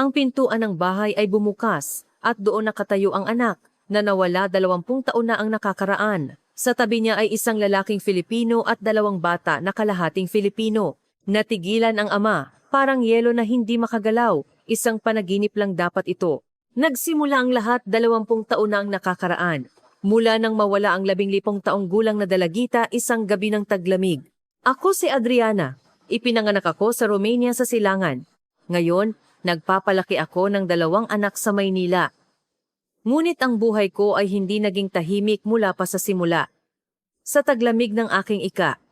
Ang pintuan ng bahay ay bumukas at doon nakatayo ang anak na nawala 20 taon na ang nakakaraan. Sa tabi niya ay isang lalaking Filipino at 2 bata na kalahating Filipino. Natigilan ang ama, parang yelo na hindi makagalaw. Isang panaginip lang dapat ito. Nagsimula ang lahat 20 taon na ang nakakaraan. Mula nang mawala ang 15 taong gulang na dalagita isang gabi ng taglamig. Ako si Adriana. Ipinanganak ako sa Romania sa Silangan. Ngayon, nagpapalaki ako ng 2 anak sa Maynila. Ngunit ang buhay ko ay hindi naging tahimik mula pa sa simula. Sa taglamig ng aking 15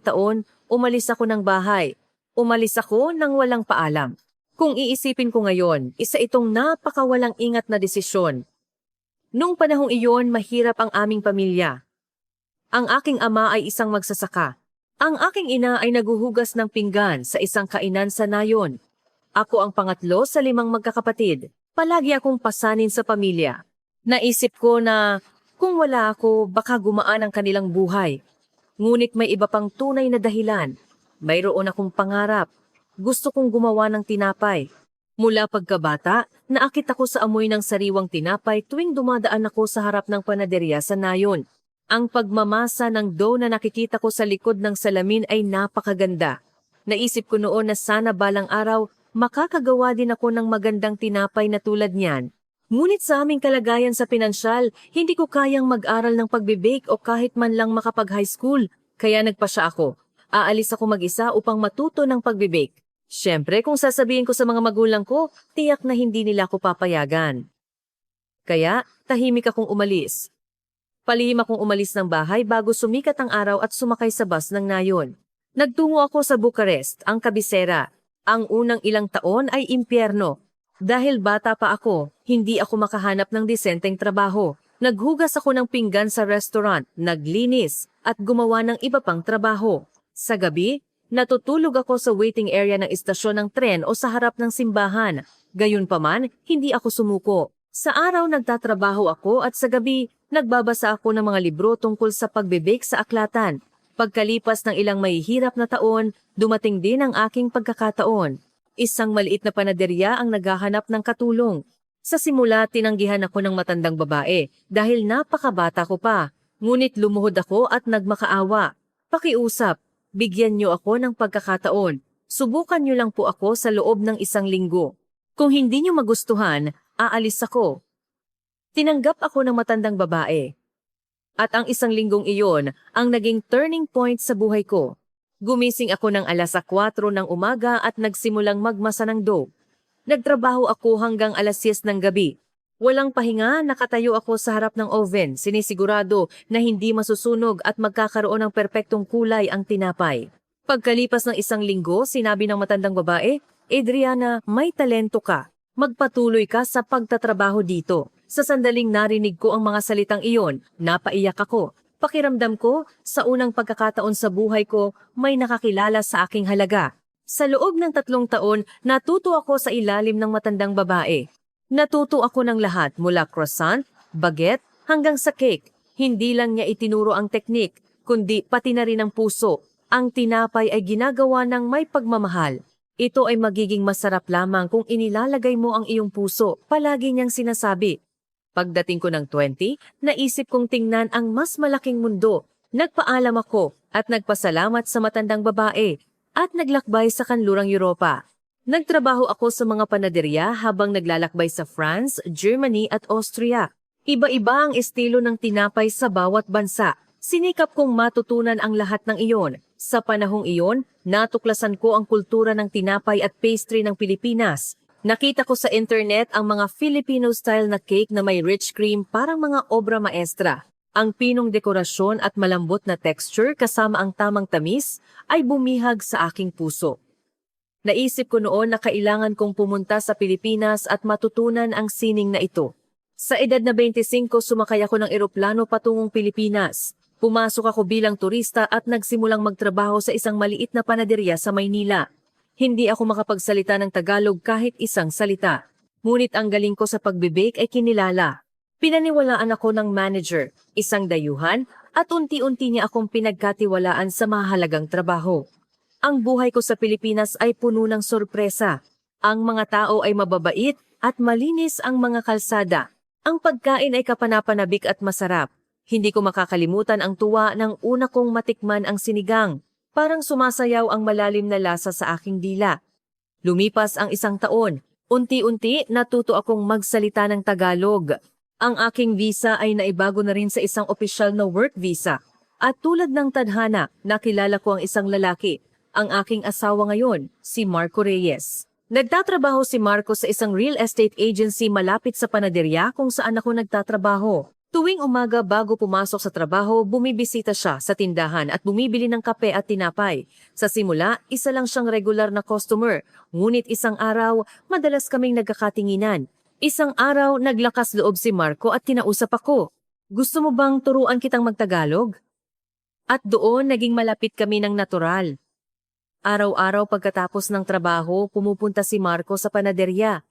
taon, umalis ako ng bahay. Umalis ako nang walang paalam. Kung iisipin ko ngayon, isa itong napakawalang ingat na desisyon. Nung panahong iyon, mahirap ang aming pamilya. Ang aking ama ay isang magsasaka. Ang aking ina ay naguhugas ng pinggan sa isang kainan sa nayon. Ako ang pangatlo sa 5 magkakapatid. Palagi akong pasanin sa pamilya. Naisip ko na kung wala ako, baka gumaan ang kanilang buhay. Ngunit may iba pang tunay na dahilan. Mayroon akong pangarap. Gusto kong gumawa ng tinapay. Mula pagkabata, naakit ako sa amoy ng sariwang tinapay tuwing dumadaan ako sa harap ng panaderya sa nayon. Ang pagmamasa ng dough na nakikita ko sa likod ng salamin ay napakaganda. Naisip ko noon na sana balang araw, makakagawa din ako ng magandang tinapay na tulad niyan. Ngunit sa aming kalagayan sa pinansyal, hindi ko kayang mag-aral ng pagbe-bake o kahit man lang makapag-high school. Kaya nagpasya ako. Aalis ako mag-isa upang matuto ng pagbe-bake. Siyempre, kung sasabihin ko sa mga magulang ko, tiyak na hindi nila ako papayagan. Kaya, tahimik akong umalis. Palihim akong umalis ng bahay bago sumikat ang araw at sumakay sa bus ng nayon. Nagtungo ako sa Bucharest, ang kabisera. Ang unang ilang taon ay impyerno. Dahil bata pa ako, hindi ako makahanap ng disenteng trabaho. Naghugas ako ng pinggan sa restaurant, naglinis, at gumawa ng iba pang trabaho. Sa gabi, natutulog ako sa waiting area ng istasyon ng tren o sa harap ng simbahan. Gayunpaman, hindi ako sumuko. Sa araw nagtatrabaho ako at sa gabi, nagbabasa ako ng mga libro tungkol sa pagbe-bake sa aklatan. Pagkalipas ng ilang mahihirap na taon, dumating din ang aking pagkakataon. Isang maliit na panaderya ang naghahanap ng katulong. Sa simula, tinanggihan ako ng matandang babae dahil napakabata ko pa. Ngunit lumuhod ako at nagmakaawa. Pakiusap. Bigyan niyo ako ng pagkakataon. Subukan niyo lang po ako sa loob ng 1 linggo. Kung hindi niyo magustuhan, aalis ako. Tinanggap ako ng matandang babae. At ang 1 linggong iyon ang naging turning point sa buhay ko. Gumising ako ng alas 4 ng umaga at nagsimulang magmasa ng dough. Nagtrabaho ako hanggang alas 10 ng gabi. Walang pahinga, nakatayo ako sa harap ng oven, sinisigurado na hindi masusunog at magkakaroon ng perpektong kulay ang tinapay. Pagkalipas ng 1 linggo, sinabi ng matandang babae, Adriana, may talento ka. Magpatuloy ka sa pagtatrabaho dito. Sa sandaling narinig ko ang mga salitang iyon, napaiyak ako. Pakiramdam ko, sa unang pagkakataon sa buhay ko, may nakakilala sa aking halaga. Sa loob ng 3 taon, natuto ako sa ilalim ng matandang babae. Natuto ako ng lahat mula croissant, baguette, hanggang sa cake. Hindi lang niya itinuro ang teknik, kundi pati na rin ang puso. Ang tinapay ay ginagawa ng may pagmamahal. Ito ay magiging masarap lamang kung inilalagay mo ang iyong puso, palagi niyang sinasabi. Pagdating ko ng 20, naisip kong tingnan ang mas malaking mundo. Nagpaalam ako at nagpasalamat sa matandang babae at naglakbay sa kanlurang Europa. Nagtrabaho ako sa mga panaderya habang naglalakbay sa France, Germany at Austria. Iba-iba ang estilo ng tinapay sa bawat bansa. Sinikap kong matutunan ang lahat ng iyon. Sa panahong iyon, natuklasan ko ang kultura ng tinapay at pastry ng Pilipinas. Nakita ko sa internet ang mga Filipino-style na cake na may rich cream parang mga obra maestra. Ang pinong dekorasyon at malambot na texture kasama ang tamang tamis ay bumihag sa aking puso. Naisip ko noon na kailangan kong pumunta sa Pilipinas at matutunan ang sining na ito. Sa edad na 25, sumakay ako ng eroplano patungong Pilipinas. Pumasok ako bilang turista at nagsimulang magtrabaho sa isang maliit na panaderya sa Maynila. Hindi ako makapagsalita ng Tagalog kahit isang salita. Ngunit ang galing ko sa pagbe-bake ay kinilala. Pinaniwalaan ako ng manager, isang dayuhan, at unti-unti niya akong pinagkatiwalaan sa mahalagang trabaho. Ang buhay ko sa Pilipinas ay puno ng sorpresa. Ang mga tao ay mababait at malinis ang mga kalsada. Ang pagkain ay kapanapanabik at masarap. Hindi ko makakalimutan ang tuwa ng una kong matikman ang sinigang. Parang sumasayaw ang malalim na lasa sa aking dila. Lumipas ang isang taon. Unti-unti natuto akong magsalita ng Tagalog. Ang aking visa ay naibago na rin sa isang opisyal na work visa. At tulad ng tadhana, nakilala ko ang isang lalaki. Ang aking asawa ngayon, si Marco Reyes. Nagtatrabaho si Marco sa isang real estate agency malapit sa panaderya kung saan ako nagtatrabaho. Tuwing umaga bago pumasok sa trabaho, bumibisita siya sa tindahan at bumibili ng kape at tinapay. Sa simula, isa lang siyang regular na customer. Ngunit isang araw, madalas kaming nagkakatinginan. Isang araw, naglakas loob si Marco at kinausap ako. Gusto mo bang turuan kitang magtagalog? At doon, naging malapit kami ng natural. Araw-araw pagkatapos ng trabaho, pumupunta si Marco sa panaderya.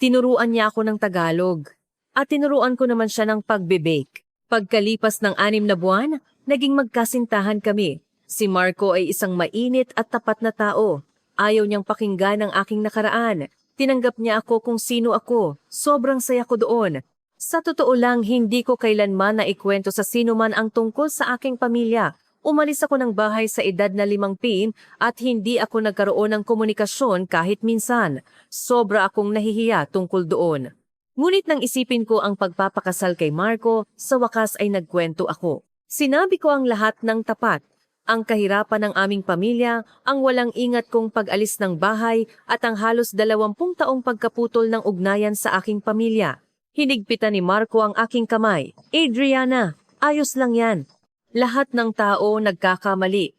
Tinuruan niya ako ng Tagalog. At tinuruan ko naman siya ng pagbe-bake. Pagkalipas ng 6 na buwan, naging magkasintahan kami. Si Marco ay isang mainit at tapat na tao. Ayaw niyang pakinggan ang aking nakaraan. Tinanggap niya ako kung sino ako. Sobrang saya ko doon. Sa totoo lang, hindi ko kailanman naikwento sa sino man ang tungkol sa aking pamilya. Umalis ako ng bahay sa edad na 5 at hindi ako nagkaroon ng komunikasyon kahit minsan. Sobra akong nahihiya tungkol doon. Ngunit nang isipin ko ang pagpapakasal kay Marco, sa wakas ay nagkwento ako. Sinabi ko ang lahat ng tapat. Ang kahirapan ng aming pamilya, ang walang ingat kong pag-alis ng bahay at ang halos 20 taong pagkaputol ng ugnayan sa aking pamilya. Hinigpitan ni Marco ang aking kamay. Adriana, ayos lang yan. Lahat ng tao nagkakamali.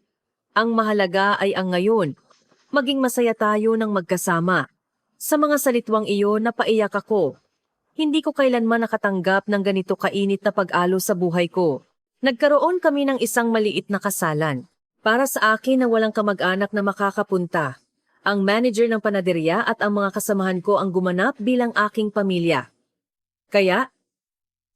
Ang mahalaga ay ang ngayon. Maging masaya tayo ng magkasama. Sa mga salitwang iyon, napaiyak ako. Hindi ko kailanman nakatanggap ng ganito kainit na pag-alo sa buhay ko. Nagkaroon kami ng isang maliit na kasalan. Para sa akin na walang kamag-anak na makakapunta. Ang manager ng panaderya at ang mga kasamahan ko ang gumanap bilang aking pamilya. Kaya,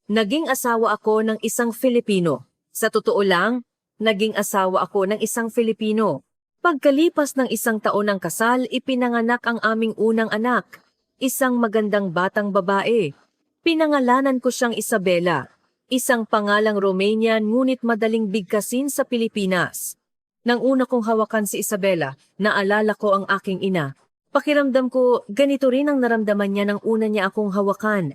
naging asawa ako ng isang Filipino. Sa totoo lang, naging asawa ako ng isang Filipino. Pagkalipas ng 1 taon ng kasal, ipinanganak ang aming unang anak, isang magandang batang babae. Pinangalanan ko siyang Isabela, isang pangalang Romanian ngunit madaling bigkasin sa Pilipinas. Nang una kong hawakan si Isabela, naalala ko ang aking ina. Pakiramdam ko, ganito rin ang naramdaman niya nang una niya akong hawakan.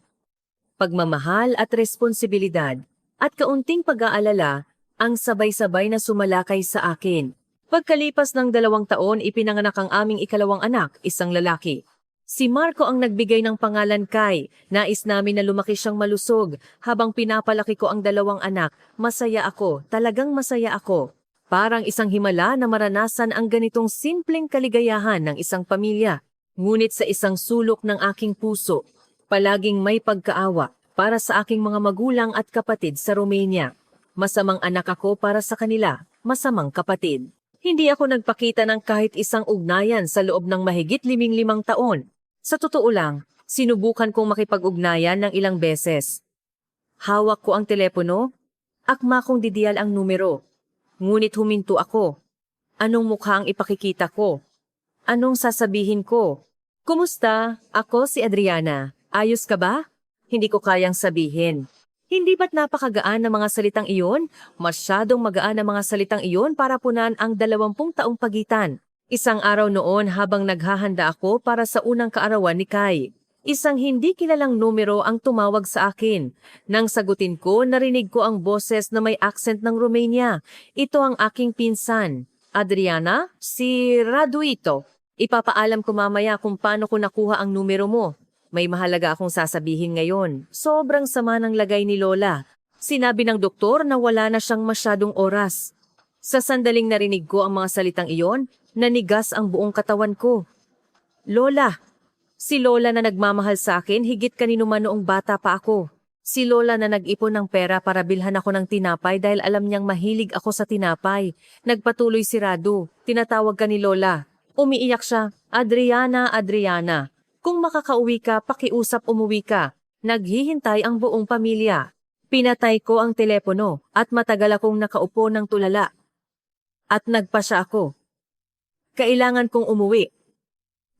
Pagmamahal at responsibilidad. At kaunting pag-aalala, ang sabay-sabay na sumalakay sa akin. Pagkalipas ng 2 taon, ipinanganak ang aming ikalawang anak, isang lalaki. Si Marco ang nagbigay ng pangalan Kai. Nais namin na lumaki siyang malusog. Habang pinapalaki ko ang 2 anak, masaya ako, talagang masaya ako. Parang isang himala na maranasan ang ganitong simpleng kaligayahan ng isang pamilya. Ngunit sa isang sulok ng aking puso, palaging may pagkaawa para sa aking mga magulang at kapatid sa Romania. Masamang anak ako para sa kanila, masamang kapatid. Hindi ako nagpakita ng kahit isang ugnayan sa loob ng mahigit 15 taon. Sa totoo lang, sinubukan kong makipag-ugnayan ng ilang beses. Hawak ko ang telepono, akma kong didiyal ang numero. Ngunit huminto ako. Anong mukha ang ipakikita ko? Anong sasabihin ko? Kumusta? Ako si Adriana. Ayos ka ba? Hindi ko kayang sabihin. Hindi ba't napakagaan ng mga salitang iyon? Masyadong magaan ang mga salitang iyon para punan ang 20 taong pagitan. Isang araw noon habang naghahanda ako para sa unang kaarawan ni Kai. Isang hindi kilalang numero ang tumawag sa akin. Nang sagutin ko, narinig ko ang boses na may accent ng Romania. Ito ang aking pinsan. Adriana, si Radu ito. Ipapaalam ko mamaya kung paano ko nakuha ang numero mo. May mahalaga akong sasabihin ngayon. Sobrang sama ng lagay ni Lola. Sinabi ng doktor na wala na siyang masyadong oras. Sa sandaling narinig ko ang mga salitang iyon, nanigas ang buong katawan ko. Lola! Si Lola na nagmamahal sa akin higit kanino man noong bata pa ako. Si Lola na nag-ipon ng pera para bilhan ako ng tinapay dahil alam niyang mahilig ako sa tinapay. Nagpatuloy si Radu. Tinatawag ka ni Lola. Umiiyak siya. Adriana, Adriana. Kung makakauwi ka, pakiusap umuwi ka. Naghihintay ang buong pamilya. Pinatay ko ang telepono at matagal akong nakaupo ng tulala. At nagpasya ako. Kailangan kong umuwi.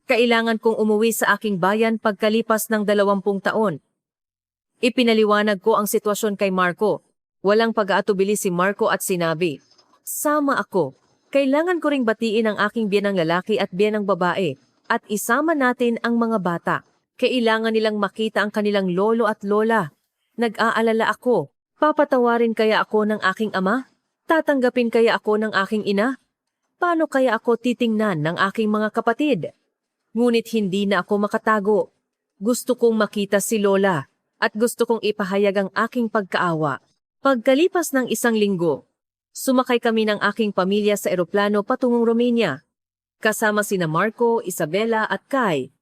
Kailangan kong umuwi sa aking bayan pagkalipas ng 20 taon. Ipinaliwanag ko ang sitwasyon kay Marco. Walang pag-aatubili si Marco at sinabi, "Sama ako. Kailangan ko ring batiin ang aking biyenang lalaki at biyenang babae at isama natin ang mga bata. Kailangan nilang makita ang kanilang lolo at lola. Nag-aalala ako. Papatawarin kaya ako ng aking ama? Tatanggapin kaya ako ng aking ina? Paano kaya ako titingnan ng aking mga kapatid?" Ngunit hindi na ako makatago. Gusto kong makita si Lola at gusto kong ipahayag ang aking pagkaawa. Pagkalipas ng 1 linggo, sumakay kami ng aking pamilya sa eroplano patungong Romania. Kasama sina Marco, Isabela at Kai.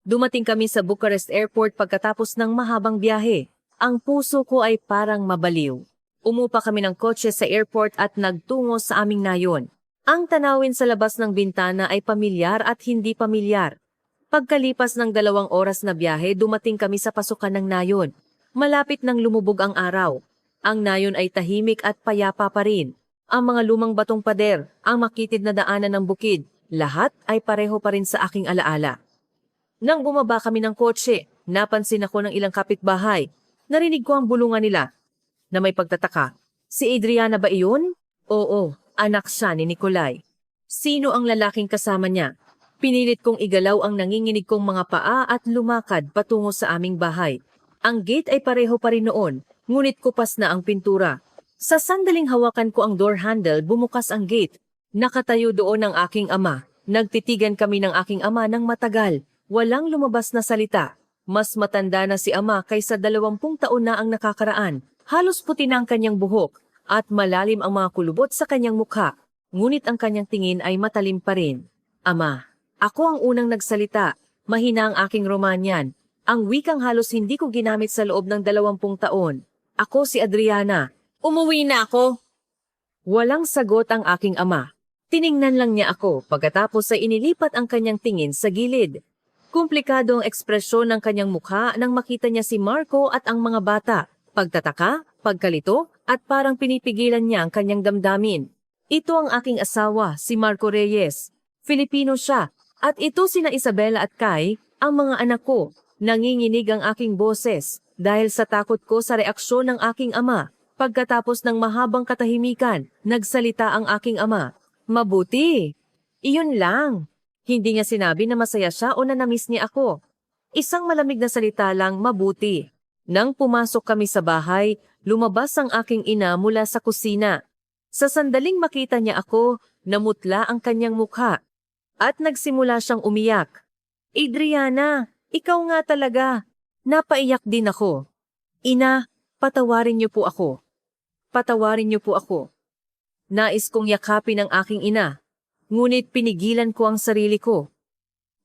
Dumating kami sa Bucharest Airport pagkatapos ng mahabang biyahe. Ang puso ko ay parang mabaliw. Umupa kami ng kotse sa airport at nagtungo sa aming nayon. Ang tanawin sa labas ng bintana ay pamilyar at hindi pamilyar. Pagkalipas ng 2 oras na biyahe, dumating kami sa pasukan ng nayon. Malapit nang lumubog ang araw. Ang nayon ay tahimik at payapa pa rin. Ang mga lumang batong pader, ang makitid na daanan ng bukid, lahat ay pareho pa rin sa aking alaala. Nang bumaba kami ng kotse, napansin ako ng ilang kapitbahay. Narinig ko ang bulungan nila. Na may pagtataka, "Si Adriana ba iyon?" "Oo, anak siya ni Nikolay." "Sino ang lalaking kasama niya?" Pinilit kong igalaw ang nanginginig kong mga paa at lumakad patungo sa aming bahay. Ang gate ay pareho pa rin noon, ngunit kupas na ang pintura. Sa sandaling hawakan ko ang door handle, bumukas ang gate. Nakatayo doon ang aking ama. Nagtitigan kami ng aking ama ng matagal. Walang lumabas na salita. Mas matanda na si ama kaysa 20 taon na ang nakakaraan. Halos puti na ang kanyang buhok at malalim ang mga kulubot sa kanyang mukha. Ngunit ang kanyang tingin ay matalim pa rin. "Ama." Ako ang unang nagsalita. Mahina ang aking Romanian. Ang wikang halos hindi ko ginamit sa loob ng 20 taon. "Ako si Adriana. Umuwi na ako." Walang sagot ang aking ama. Tiningnan lang niya ako pagkatapos ay inilipat ang kanyang tingin sa gilid. Komplikado ang ekspresyon ng kanyang mukha nang makita niya si Marco at ang mga bata. Pagtataka, pagkalito, at parang pinipigilan niya ang kanyang damdamin. "Ito ang aking asawa, si Marco Reyes. Filipino siya. At ito sina Isabela at Kai, ang mga anak ko." Nanginginig ang aking boses dahil sa takot ko sa reaksyon ng aking ama. Pagkatapos ng mahabang katahimikan, nagsalita ang aking ama. "Mabuti. Iyon lang." Hindi niya sinabi na masaya siya o na namiss niya ako. Isang malamig na salita lang, "Mabuti." Nang pumasok kami sa bahay, lumabas ang aking ina mula sa kusina. Sa sandaling makita niya ako, namutla ang kanyang mukha. At nagsimula siyang umiyak. "Adriana, ikaw nga talaga." Napaiyak din ako. "Ina, patawarin niyo po ako. Patawarin niyo po ako." Nais kong yakapin ang aking ina. Ngunit pinigilan ko ang sarili ko.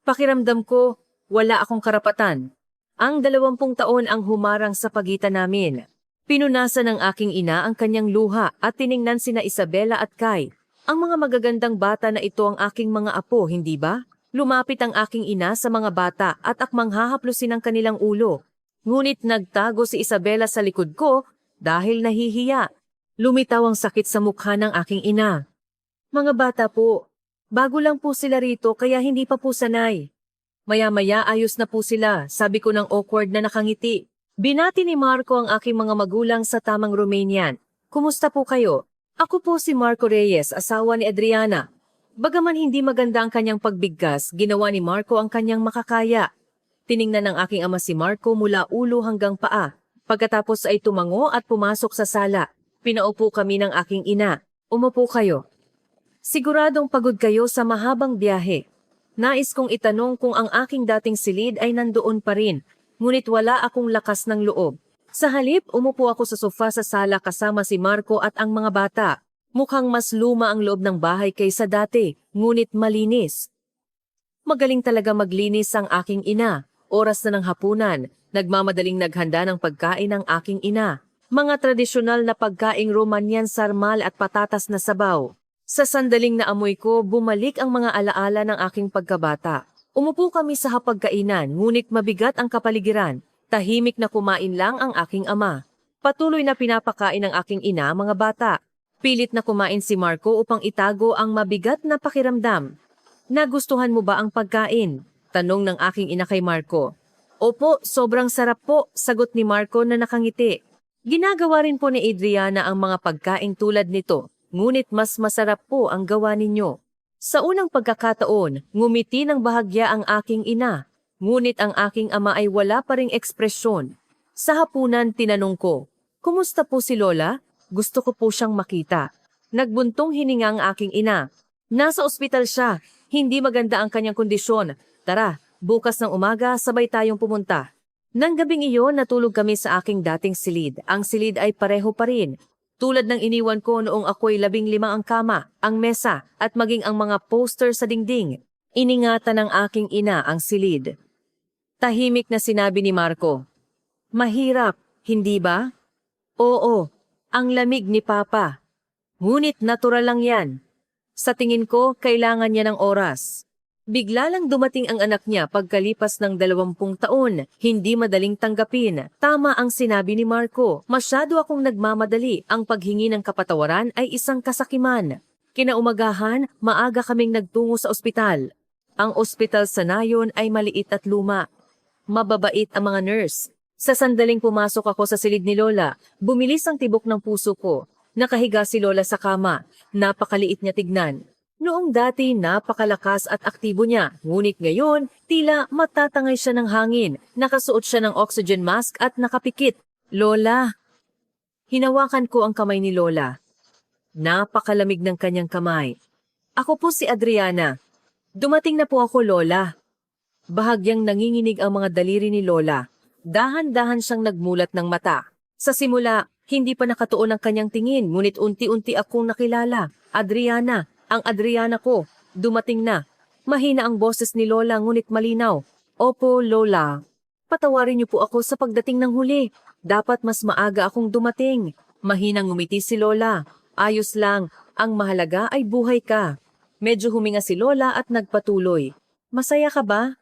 Pakiramdam ko, wala akong karapatan. Ang 20 taon ang humarang sa pagitan namin. Pinunasan ng aking ina ang kanyang luha at tiningnan sina Isabela at Kai. Ang mga magagandang bata na ito ang aking mga apo, hindi ba? Lumapit ang aking ina sa mga bata at akmang hahaplusin ang kanilang ulo. Ngunit nagtago si Isabela sa likod ko dahil nahihiya. Lumitaw ang sakit sa mukha ng aking ina. "Mga bata po, bago lang po sila rito kaya hindi pa po sanay." Maya-maya ayos na po sila, sabi ko ng awkward na nakangiti. Binati ni Marco ang aking mga magulang sa tamang Romanian. "Kumusta po kayo? Ako po si Marco Reyes, asawa ni Adriana." Bagaman hindi maganda ang kanyang pagbigkas, ginawa ni Marco ang kanyang makakaya. Tiningnan ng aking ama si Marco mula ulo hanggang paa. Pagkatapos ay tumango at pumasok sa sala. Pinaupo kami ng aking ina. "Umupo kayo. Siguradong pagod kayo sa mahabang biyahe." Nais kong itanong kung ang aking dating silid ay nandoon pa rin, ngunit wala akong lakas ng loob. Sa halip, umupo ako sa sofa sa sala kasama si Marco at ang mga bata. Mukhang mas luma ang loob ng bahay kaysa dati, ngunit malinis. Magaling talaga maglinis ang aking ina. Oras na ng hapunan, nagmamadaling naghanda ng pagkain ang aking ina. Mga tradisyonal na pagkaing Romanian, sarmal at patatas na sabaw. Sa sandaling naamoy ko, bumalik ang mga alaala ng aking pagkabata. Umupo kami sa hapagkainan, ngunit mabigat ang kapaligiran. Tahimik na kumain lang ang aking ama. Patuloy na pinapakain ng aking ina mga bata. Pilit na kumain si Marco upang itago ang mabigat na pakiramdam. "Nagustuhan mo ba ang pagkain?" Tanong ng aking ina kay Marco. Opo, sobrang sarap po, sagot ni Marco na nakangiti. Ginagawa rin po ni Adriana ang mga pagkain tulad nito, ngunit mas masarap po ang gawa ninyo. Sa unang pagkakataon, ngumiti ng bahagya ang aking ina, ngunit ang aking ama ay wala pa ring ekspresyon. Sa hapunan, tinanong ko, kumusta po si Lola? Gusto ko po siyang makita. Nagbuntong hininga ang aking ina. Nasa ospital siya, hindi maganda ang kanyang kondisyon. Tara, bukas ng umaga sabay tayong pumunta. Nang gabing iyon, natulog kami sa aking dating silid. Ang silid ay pareho pa rin. Tulad ng iniwan ko noong ako'y 15 ang kama, ang mesa, at maging ang mga poster sa dingding. Iningatan ng aking ina ang silid. Tahimik na sinabi ni Marco, mahirap, hindi ba? Oo, ang lamig ni Papa. Ngunit natural lang yan. Sa tingin ko, kailangan niya ng oras. Bigla lang dumating ang anak niya pagkalipas ng 20 taon. Hindi madaling tanggapin. Tama ang sinabi ni Marco. Masyado akong nagmamadali. Ang paghingi ng kapatawaran ay isang kasakiman. Kinaumagahan, maaga kaming nagtungo sa ospital. Ang ospital sa Nayon ay maliit at luma. Mababait ang mga nurse. Sa sandaling pumasok ako sa silid ni Lola, bumilis ang tibok ng puso ko. Nakahiga si Lola sa kama. Napakaliit niya tignan. Noong dati napakalakas at aktibo niya, ngunit ngayon tila matatangay siya ng hangin, nakasuot siya ng oxygen mask at nakapikit. Lola! Hinawakan ko ang kamay ni Lola. Napakalamig ng kanyang kamay. Ako po si Adriana. Dumating na po ako, Lola. Bahagyang nanginginig ang mga daliri ni Lola. Dahan-dahan siyang nagmulat ng mata. Sa simula, hindi pa nakatuon ang kanyang tingin, ngunit unti-unti akong nakilala. Adriana, ang Adriana ko, dumating na. Mahina ang boses ni Lola ngunit malinaw. Opo, Lola. Patawarin niyo po ako sa pagdating ng huli. Dapat mas maaga akong dumating. Mahinang ngumiti si Lola. Ayos lang, ang mahalaga ay buhay ka. Medyo huminga si Lola at nagpatuloy. Masaya ka ba?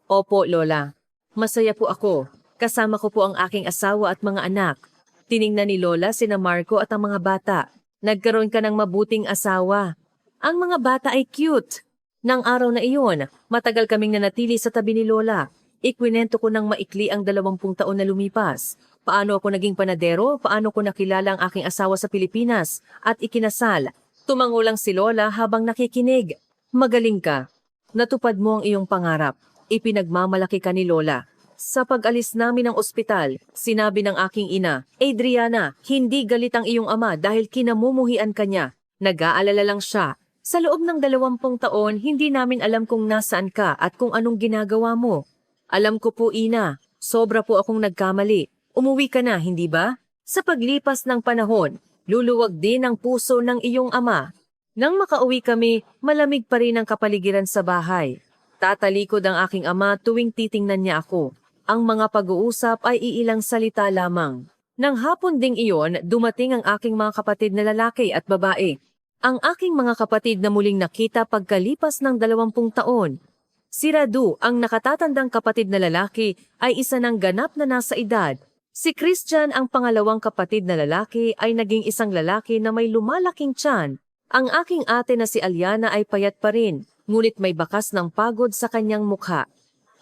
Opo, Lola. Masaya po ako. Kasama ko po ang aking asawa at mga anak. Tiningnan ni Lola sina Marco at ang mga bata. Nagkaroon ka ng mabuting asawa. Ang mga bata ay cute. Nang araw na iyon, matagal kaming nanatili sa tabi ni Lola. Ikwinento ko ng maikli ang 20 taon na lumipas. Paano ako naging panadero, paano ko nakilala ang aking asawa sa Pilipinas, at ikinasal. Tumango lang si Lola habang nakikinig. Magaling ka. Natupad mo ang iyong pangarap. Ipinagmamalaki ka ni Lola. Sa pag-alis namin ng ospital, sinabi ng aking ina, Adriana, hindi galit ang iyong ama dahil kinamumuhian ka niya. Nag-aalala lang siya. Sa loob ng 20 taon, hindi namin alam kung nasaan ka at kung anong ginagawa mo. Alam ko po, ina, sobra po akong nagkamali. Umuwi ka na, hindi ba? Sa paglipas ng panahon, luluwag din ang puso ng iyong ama. Nang makauwi kami, malamig pa rin ang kapaligiran sa bahay. Tatalikod ang aking ama tuwing titingnan niya ako. Ang mga pag-uusap ay iilang salita lamang. Nang hapon ding iyon, dumating ang aking mga kapatid na lalaki at babae. Ang aking mga kapatid na muling nakita pagkalipas ng 20 taon. Si Radu, ang nakatatandang kapatid na lalaki, ay isa ng ganap na nasa edad. Si Christian, ang pangalawang kapatid na lalaki, ay naging isang lalaki na may lumalaking tiyan. Ang aking ate na si Aliana ay payat pa rin, ngunit may bakas ng pagod sa kanyang mukha.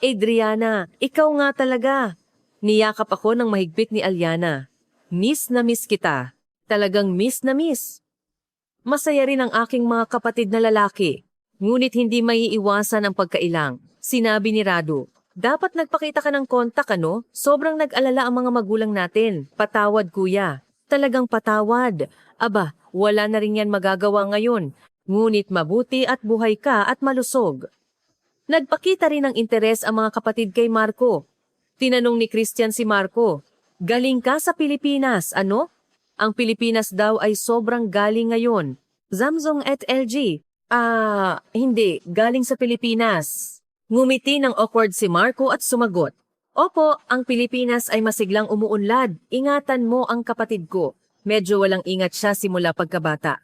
Adriana, ikaw nga talaga. Niyakap ako ng mahigpit ni Aliana. Miss na miss kita. Talagang miss na miss. Masaya rin ang aking mga kapatid na lalaki. Ngunit hindi maiiwasan ang pagkailang. Sinabi ni Radu, dapat nagpakita ka ng kontak ano? Sobrang nag-alala ang mga magulang natin. Patawad kuya. Talagang patawad. Aba, wala na rin yan magagawa ngayon. Ngunit mabuti at buhay ka at malusog. Nagpakita rin ng interes ang mga kapatid kay Marco. Tinanong ni Christian si Marco, galing ka sa Pilipinas, ano? Ang Pilipinas daw ay sobrang galing ngayon. Zamzong et LG. Hindi, galing sa Pilipinas. Ngumiti ng awkward si Marco at sumagot. Opo, ang Pilipinas ay masiglang umuunlad. Ingatan mo ang kapatid ko. Medyo walang ingat siya simula pagkabata.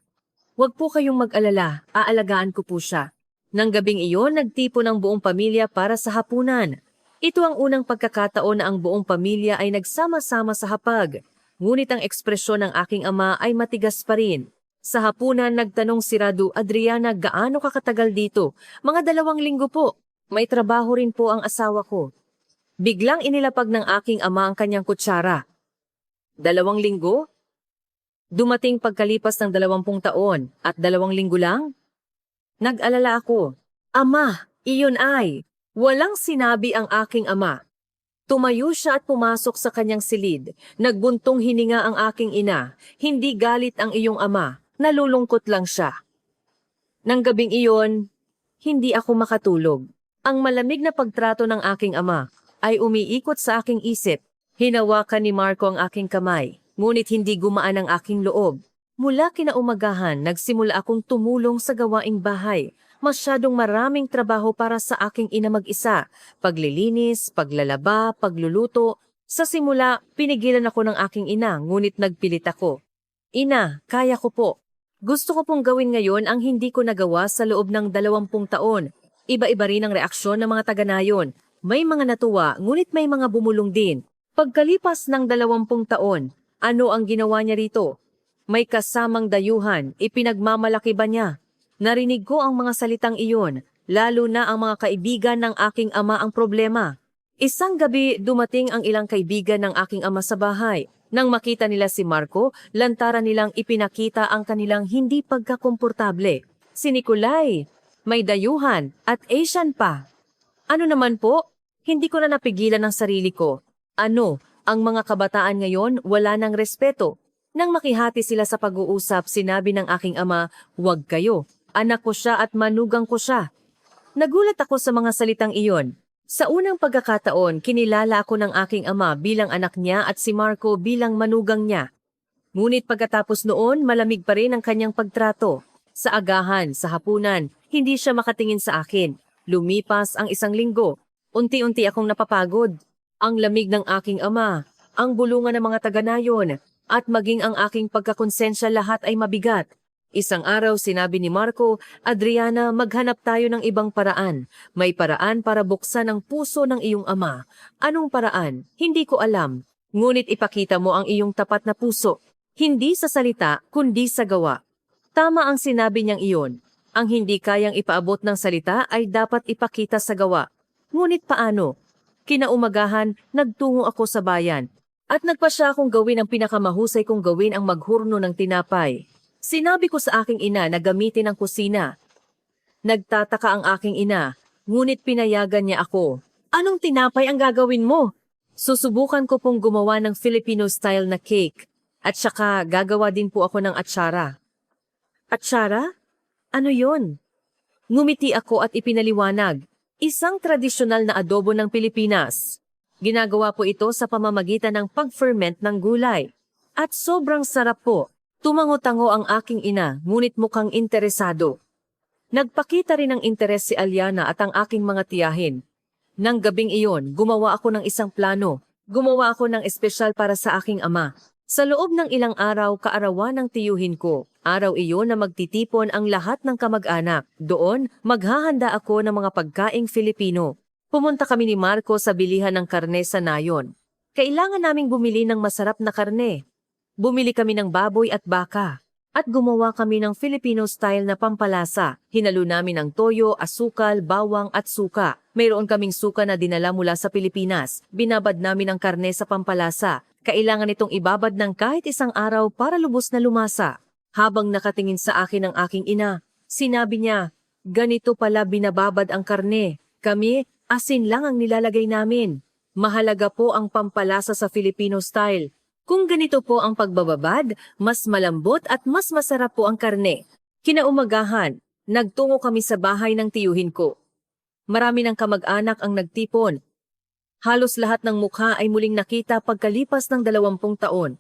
Huwag po kayong mag-alala, aalagaan ko po siya. Nang gabing iyon, nagtipon ang buong pamilya para sa hapunan. Ito ang unang pagkakataon na ang buong pamilya ay nagsama-sama sa hapag. Ngunit ang ekspresyon ng aking ama ay matigas pa rin. Sa hapunan, nagtanong si Radu, Adriana, gaano ka katagal dito? Mga 2 linggo po. May trabaho rin po ang asawa ko. Biglang inilapag ng aking ama ang kanyang kutsara. 2 linggo? Dumating pagkalipas ng 20 taon at 2 linggo lang? Nag-alala ako. Ama, iyon ay. Walang sinabi ang aking ama. Tumayo siya at pumasok sa kanyang silid. Nagbuntong hininga ang aking ina. Hindi galit ang iyong ama. Nalulungkot lang siya. Nang gabing iyon, hindi ako makatulog. Ang malamig na pagtrato ng aking ama ay umiikot sa aking isip. Hinawakan ni Marco ang aking kamay, ngunit hindi gumaan ang aking loob. Mula kinaumagahan, nagsimula akong tumulong sa gawaing bahay. Masyadong maraming trabaho para sa aking ina mag-isa. Paglilinis, paglalaba, pagluluto. Sa simula, pinigilan ako ng aking ina, ngunit nagpilit ako. Ina, kaya ko po. Gusto ko pong gawin ngayon ang hindi ko nagawa sa loob ng 20 taon. Iba-iba rin ang reaksyon ng mga taga-nayon. May mga natuwa, ngunit may mga bumulong din. Pagkalipas ng 20 taon, ano ang ginawa niya rito? May kasamang dayuhan, ipinagmamalaki ba niya? Narinig ko ang mga salitang iyon, lalo na ang mga kaibigan ng aking ama ang problema. Isang gabi dumating ang ilang kaibigan ng aking ama sa bahay. Nang makita nila si Marco, lantaran nilang ipinakita ang kanilang hindi pagkakomportable. Si Nikolay, may dayuhan at Asian pa. Ano naman po? Hindi ko na napigilan ang sarili ko. Ano, ang mga kabataan ngayon wala ng respeto. Nang makihati sila sa pag-uusap, sinabi ng aking ama, "Huwag kayo. Anak ko siya at manugang ko siya." Nagulat ako sa mga salitang iyon. Sa unang pagkakataon, kinilala ako ng aking ama bilang anak niya at si Marco bilang manugang niya. Ngunit pagkatapos noon, malamig pa rin ang kanyang pagtrato. Sa agahan, sa hapunan, hindi siya makatingin sa akin. Lumipas ang 1 linggo. Unti-unti akong napapagod. Ang lamig ng aking ama, ang bulungan ng mga taga-nayon, at maging ang aking pagkakonsensya lahat ay mabigat. Isang araw sinabi ni Marco, "Adriana, maghanap tayo ng ibang paraan. May paraan para buksan ang puso ng iyong ama." Anong paraan? Hindi ko alam. Ngunit ipakita mo ang iyong tapat na puso. Hindi sa salita, kundi sa gawa. Tama ang sinabi niyang iyon. Ang hindi kayang ipaabot ng salita ay dapat ipakita sa gawa. Ngunit paano? Kinaumagahan, nagtungo ako sa bayan. At nagpasya akong gawin ang pinakamahusay kong gawin, ang maghurno ng tinapay. Sinabi ko sa aking ina na gamitin ang kusina. Nagtataka ang aking ina, ngunit pinayagan niya ako. Anong tinapay ang gagawin mo? Susubukan ko pong gumawa ng Filipino-style na cake. At saka gagawa din po ako ng atsara. Atsara? Ano yon? Ngumiti ako at ipinaliwanag. Isang tradisyonal na adobo ng Pilipinas. Ginagawa po ito sa pamamagitan ng pag-ferment ng gulay. At sobrang sarap po. Tumango-tango ang aking ina, ngunit mukhang interesado. Nagpakita rin ng interes si Aliana at ang aking mga tiyahin. Nang gabing iyon, gumawa ako ng isang plano. Gumawa ako ng espesyal para sa aking ama. Sa loob ng ilang araw, kaarawan ng tiyuhin ko. Araw iyon na magtitipon ang lahat ng kamag-anak. Doon, maghahanda ako ng mga pagkaing Filipino. Pumunta kami ni Marco sa bilihan ng karne sa Nayon. Kailangan naming bumili ng masarap na karne. Bumili kami ng baboy at baka. At gumawa kami ng Filipino-style na pampalasa. Hinalo namin ang toyo, asukal, bawang at suka. Mayroon kaming suka na dinala mula sa Pilipinas. Binabad namin ang karne sa pampalasa. Kailangan itong ibabad ng kahit 1 araw para lubos na lumasa. Habang nakatingin sa akin ang aking ina, sinabi niya, "Ganito pala binababad ang karne. Kami, asin lang ang nilalagay namin. Mahalaga po ang pampalasa sa Filipino-style. Kung ganito po ang pagbababad, mas malambot at mas masarap po ang karne." Kinaumagahan, nagtungo kami sa bahay ng tiyuhin ko. Marami ng kamag-anak ang nagtipon. Halos lahat ng mukha ay muling nakita pagkalipas ng 20 taon.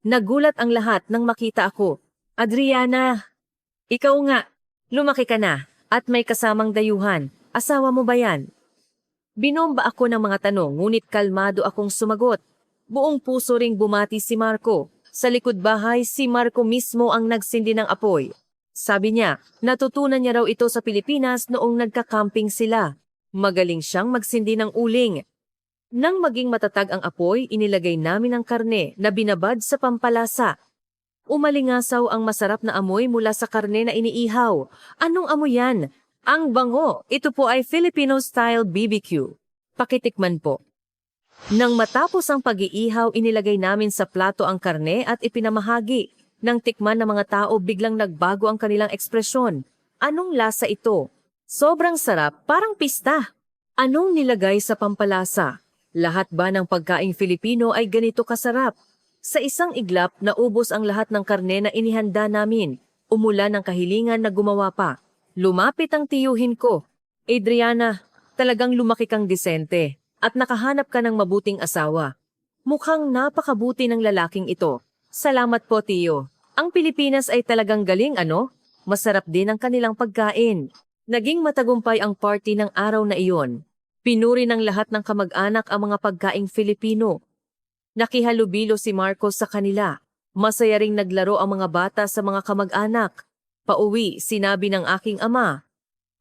Nagulat ang lahat nang makita ako. "Adriana, ikaw nga, lumaki ka na at may kasamang dayuhan. Asawa mo ba yan?" Binomba ako ng mga tanong, ngunit kalmado akong sumagot. Buong puso ring bumati si Marco. Sa likod bahay, si Marco mismo ang nagsindi ng apoy. Sabi niya, natutunan niya raw ito sa Pilipinas noong nagka-camping sila. Magaling siyang magsindi ng uling. Nang maging matatag ang apoy, inilagay namin ang karne na binabad sa pampalasa. Umalingasaw ang masarap na amoy mula sa karne na iniihaw. Anong amoy yan? Ang bango, ito po ay Filipino-style BBQ. Pakitikman po. Nang matapos ang pag-iihaw, inilagay namin sa plato ang karne at ipinamahagi. Nang tikman ng mga tao, biglang nagbago ang kanilang ekspresyon. Anong lasa ito? Sobrang sarap, parang pista. Anong nilagay sa pampalasa? Lahat ba ng pagkaing Filipino ay ganito kasarap? Sa isang iglap, naubos ang lahat ng karne na inihanda namin. Umulan ng kahilingan na gumawa pa. Lumapit ang tiyuhin ko. Adriana, talagang lumaki kang disente at nakahanap ka ng mabuting asawa. Mukhang napakabuti ng lalaking ito. Salamat po, tiyo. Ang Pilipinas ay talagang galing, ano? Masarap din ang kanilang pagkain. Naging matagumpay ang party ng araw na iyon. Pinuri ng lahat ng kamag-anak ang mga pagkaing Filipino. Nakihalubilo si Marcos sa kanila. Masaya ring naglaro ang mga bata sa mga kamag-anak. Pauwi, sinabi ng aking ama,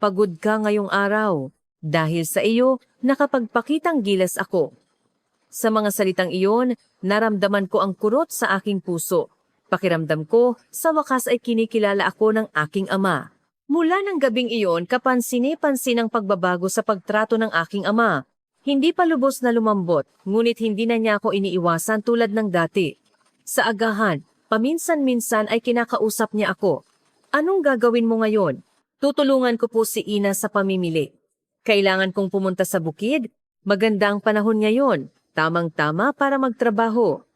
"Pagod ka ngayong araw. Dahil sa iyo, nakapagpakitang gilas ako." Sa mga salitang iyon, naramdaman ko ang kurot sa aking puso. Pakiramdam ko, sa wakas ay kinikilala ako ng aking ama. Mula ng gabing iyon, kapansin-pansin ang pagbabago sa pagtrato ng aking ama. Hindi pa lubos na lumambot, ngunit hindi na niya ako iniiwasan tulad ng dati. Sa agahan, paminsan-minsan ay kinakausap niya ako. "Anong gagawin mo ngayon?" "Tutulungan ko po si Ina sa pamimili." "Kailangan kong pumunta sa bukid? Maganda ang panahon ngayon. Tamang-tama para magtrabaho."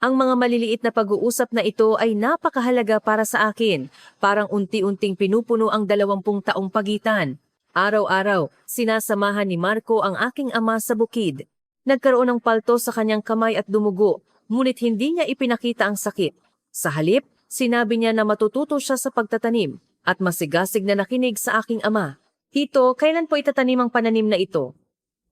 Ang mga maliliit na pag-uusap na ito ay napakahalaga para sa akin. Parang unti-unting pinupuno ang 20 taong pagitan. Araw-araw, sinasamahan ni Marco ang aking ama sa bukid. Nagkaroon ng palto sa kanyang kamay at dumugo, ngunit hindi niya ipinakita ang sakit. Sa halip, sinabi niya na matututo siya sa pagtatanim at masigasig na nakinig sa aking ama. "Tito, kailan po itatanim ang pananim na ito?"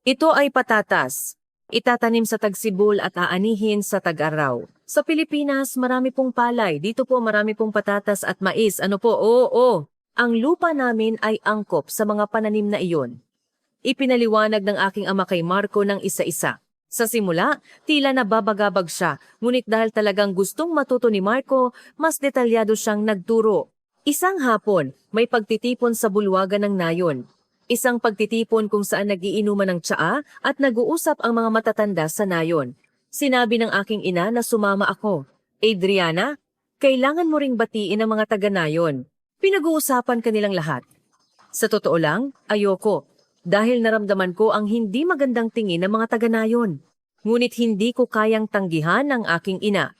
"Ito ay patatas. Itatanim sa tagsibol at aanihin sa tag-araw. Sa Pilipinas, marami pong palay. Dito po marami pong patatas at mais. Ano po? Oo. Ang lupa namin ay angkop sa mga pananim na iyon." Ipinaliwanag ng aking ama kay Marco ng isa-isa. Sa simula, tila nababagabag siya, ngunit dahil talagang gustong matuto ni Marco, mas detalyado siyang nagturo. Isang hapon, may pagtitipon sa bulwagan ng nayon. Isang pagtitipon kung saan nagiinuman ng tsaa at nag-uusap ang mga matatanda sa nayon. Sinabi ng aking ina na sumama ako. "Adriana, kailangan mo ring batiin ang mga taga-nayon. Pinag-uusapan kanilang lahat." Sa totoo lang, ayoko. Dahil naramdaman ko ang hindi magandang tingin ng mga taga-nayon. Ngunit hindi ko kayang tanggihan ng aking ina.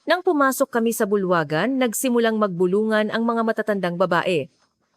Nang pumasok kami sa bulwagan, nagsimulang magbulungan ang mga matatandang babae.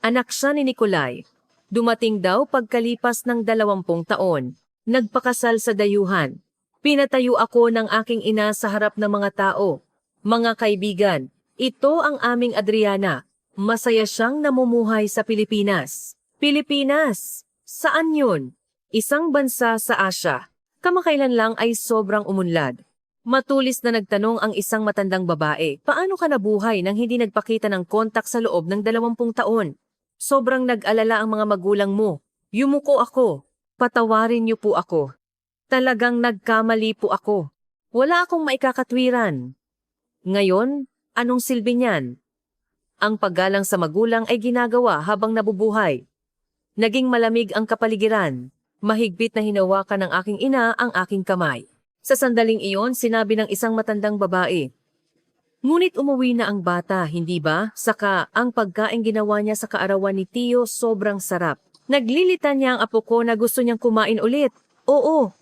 Anak siya ni Nicolay. Dumating daw pagkalipas ng 20 taon. Nagpakasal sa dayuhan. Pinatayo ako ng aking ina sa harap ng mga tao. "Mga kaibigan, ito ang aming Adriana. Masaya siyang namumuhay sa Pilipinas." Pilipinas? Saan yun? Isang bansa sa Asya. Kamakailan lang ay sobrang umunlad. Matulis na nagtanong ang isang matandang babae, "Paano ka nabuhay nang hindi nagpakita ng kontak sa loob ng 20 taon? Sobrang nag-alala ang mga magulang mo." Yumuko ako. "Patawarin niyo po ako. Talagang nagkamali po ako. Wala akong maikakatwiran." Ngayon, anong silbi niyan? Ang paggalang sa magulang ay ginagawa habang nabubuhay. Naging malamig ang kapaligiran. Mahigpit na hinawakan ng aking ina ang aking kamay. Sa sandaling iyon, sinabi ng isang matandang babae, "Ngunit umuwi na ang bata, hindi ba? Saka, ang pagkain ginawa niya sa kaarawan ni Tio sobrang sarap. Naglilitan niya ang apo ko na gusto niyang kumain ulit." Oo.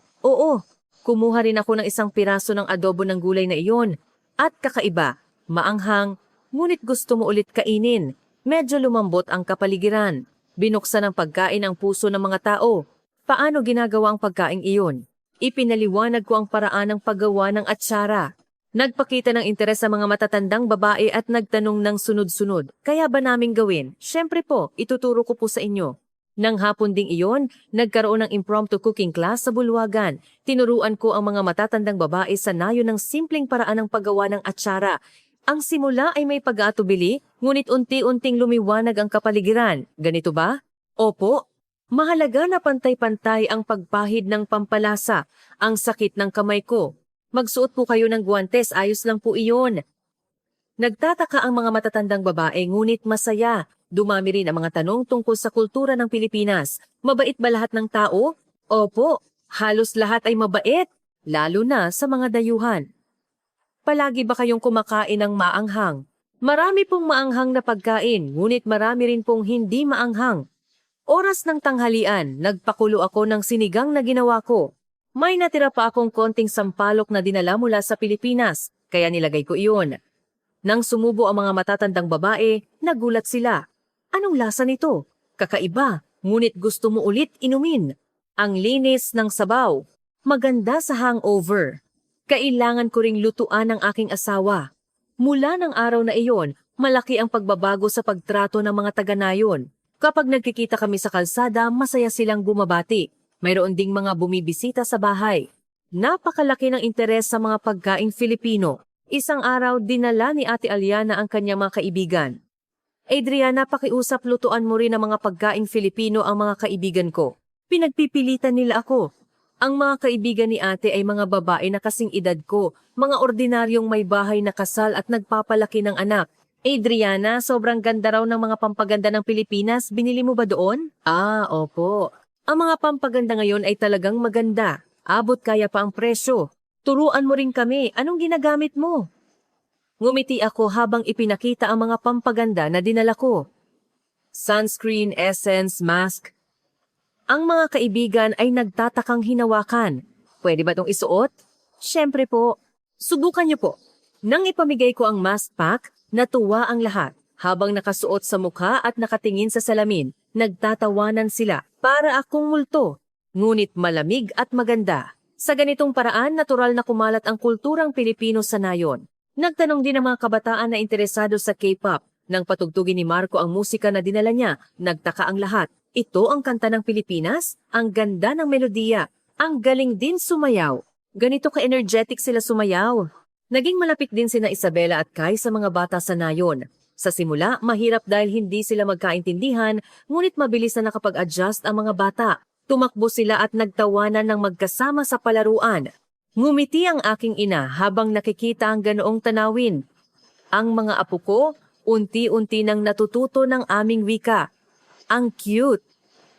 Kumuha rin ako ng isang piraso ng adobo ng gulay na iyon. At kakaiba, maanghang, ngunit gusto mo ulit kainin. Medyo lumambot ang kapaligiran. Binuksan ng pagkain ang puso ng mga tao. Paano ginagawa ang pagkain iyon? Ipinaliwanag ko ang paraan ng paggawa ng atsara. Nagpakita ng interes sa mga matatandang babae at nagtanong ng sunod-sunod. "Kaya ba naming gawin?" "Syempre po, ituturo ko po sa inyo." Nang hapon ding iyon, nagkaroon ng impromptu cooking class sa bulwagan. Tinuruan ko ang mga matatandang babae sa nayo ng simpleng paraan ng paggawa ng atsara. Ang simula ay may pag-aatubili, ngunit unti-unting lumiwanag ang kapaligiran. Ganito ba? Opo. Mahalaga na pantay-pantay ang pagpahid ng pampalasa. Ang sakit ng kamay ko. Magsuot po kayo ng guwantes, ayos lang po iyon. Nagtataka ang mga matatandang babae ngunit masaya. Dumami rin ang mga tanong tungkol sa kultura ng Pilipinas. Mabait ba lahat ng tao? Opo, halos lahat ay mabait, lalo na sa mga dayuhan. Palagi ba kayong kumakain ng maanghang? Marami pong maanghang na pagkain, ngunit marami rin pong hindi maanghang. Oras ng tanghalian, nagpakulo ako ng sinigang na ginawa ko. May natira pa akong konting sampalok na dinala mula sa Pilipinas, kaya nilagay ko iyon. Nang sumubo ang mga matatandang babae, nagulat sila. Anong lasa nito? Kakaiba, ngunit gusto mo ulit inumin. Ang linis ng sabaw. Maganda sa hangover. Kailangan ko ring lutuan ng aking asawa. Mula ng araw na iyon, malaki ang pagbabago sa pagtrato ng mga taga-nayon. Kapag nagkikita kami sa kalsada, masaya silang bumabati. Mayroon ding mga bumibisita sa bahay. Napakalaki ng interes sa mga pagkaing Filipino. Isang araw, dinala ni Ate Aliana ang kanyang mga kaibigan. Adriana, pakiusap lutuan mo rin ang mga pagkaing Filipino ang mga kaibigan ko. Pinagpipilitan nila ako. Ang mga kaibigan ni ate ay mga babae na kasing edad ko, mga ordinaryong may bahay na kasal at nagpapalaki ng anak. Adriana, sobrang ganda raw ng mga pampaganda ng Pilipinas. Binili mo ba doon? Ah, opo. Ang mga pampaganda ngayon ay talagang maganda. Abot kaya pa ang presyo. Turuan mo rin kami. Anong ginagamit mo? Ngumiti ako habang ipinakita ang mga pampaganda na dinala ko. Sunscreen, essence, mask. Ang mga kaibigan ay nagtatakang hinawakan. Pwede ba itong isuot? Siyempre po. Subukan niyo po. Nang ipamigay ko ang mask pack, natuwa ang lahat. Habang nakasuot sa mukha at nakatingin sa salamin, nagtatawanan sila para akong multo. Ngunit malamig at maganda. Sa ganitong paraan, natural na kumalat ang kulturang Pilipino sa nayon. Nagtanong din ang mga kabataan na interesado sa K-pop. Nang patugtugin ni Marco ang musika na dinala niya, nagtaka ang lahat. Ito ang kanta ng Pilipinas? Ang ganda ng melodiya. Ang galing din sumayaw. Ganito ka-energetic sila sumayaw. Naging malapit din sina Isabela at Kai sa mga bata sa nayon. Sa simula, mahirap dahil hindi sila magkaintindihan, ngunit mabilis na nakapag-adjust ang mga bata. Tumakbo sila at nagtawanan ng magkasama sa palaruan. Ngumiti ang aking ina habang nakikita ang ganoong tanawin. Ang mga apo ko, unti-unti nang natututo ng aming wika. Ang cute.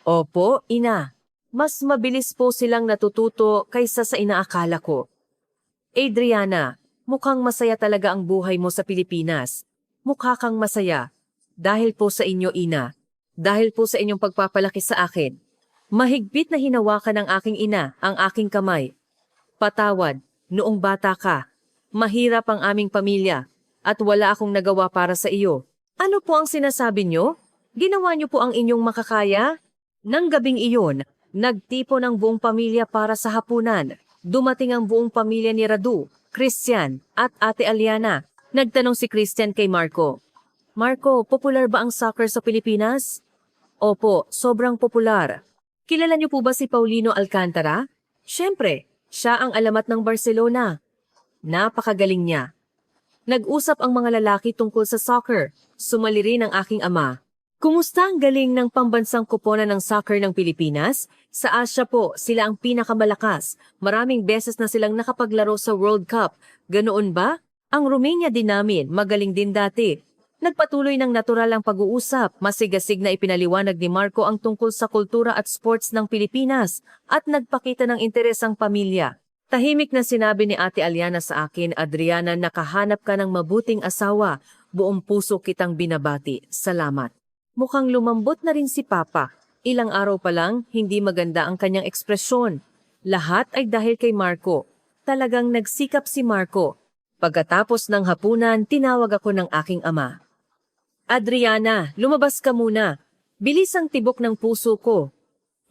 Opo, ina. Mas mabilis po silang natututo kaysa sa inaakala ko. Adriana, mukhang masaya talaga ang buhay mo sa Pilipinas. Mukha kang masaya. Dahil po sa inyo, ina. Dahil po sa inyong pagpapalaki sa akin. Mahigpit na hinawakan ng aking ina ang aking kamay. Patawad, noong bata ka. Mahirap ang aming pamilya at wala akong nagawa para sa iyo. Ano po ang sinasabi niyo? Ginawa niyo po ang inyong makakaya? Nang gabing iyon, nagtipon ang buong pamilya para sa hapunan. Dumating ang buong pamilya ni Radu, Christian at Ate Aliana. Nagtanong si Christian kay Marco. Marco, popular ba ang soccer sa Pilipinas? Opo, sobrang popular. Kilala niyo po ba si Paulino Alcantara? Siyempre. Siya ang alamat ng Barcelona. Napakagaling niya. Nag-usap ang mga lalaki tungkol sa soccer. Sumali rin ang aking ama. Kumusta ang galing ng pambansang koponan ng soccer ng Pilipinas? Sa Asia po, sila ang pinakamalakas. Maraming beses na silang nakapaglaro sa World Cup. Ganoon ba? Ang Romania din namin, magaling din dati. Nagpatuloy ng natural ang pag-uusap. Masigasig na ipinaliwanag ni Marco ang tungkol sa kultura at sports ng Pilipinas at nagpakita ng interes ang pamilya. Tahimik na sinabi ni Ate Aliana sa akin, Adriana, nakahanap ka ng mabuting asawa. Buong puso kitang binabati. Salamat. Mukhang lumambot na rin si Papa. Ilang araw pa lang, hindi maganda ang kanyang ekspresyon. Lahat ay dahil kay Marco. Talagang nagsikap si Marco. Pagkatapos ng hapunan, tinawag ako ng aking ama. Adriana, lumabas ka muna. Bilis ang tibok ng puso ko.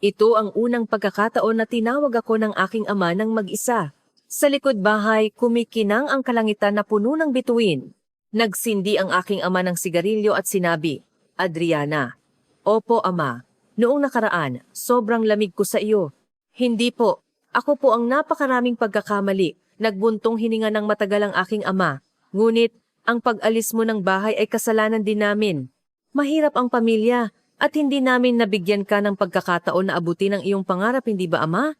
Ito ang unang pagkakataon na tinawag ako ng aking ama ng mag-isa. Sa likod bahay, kumikinang ang kalangitan na puno ng bituin. Nagsindi ang aking ama ng sigarilyo at sinabi, Adriana. Opo, ama. Noong nakaraan, sobrang lamig ko sa iyo. Hindi po. Ako po ang napakaraming pagkakamali. Nagbuntong hininga ng matagal ang aking ama. Ngunit, ang pag-alis mo ng bahay ay kasalanan din namin. Mahirap ang pamilya at hindi namin nabigyan ka ng pagkakataon na abutin ang iyong pangarap, hindi ba, ama?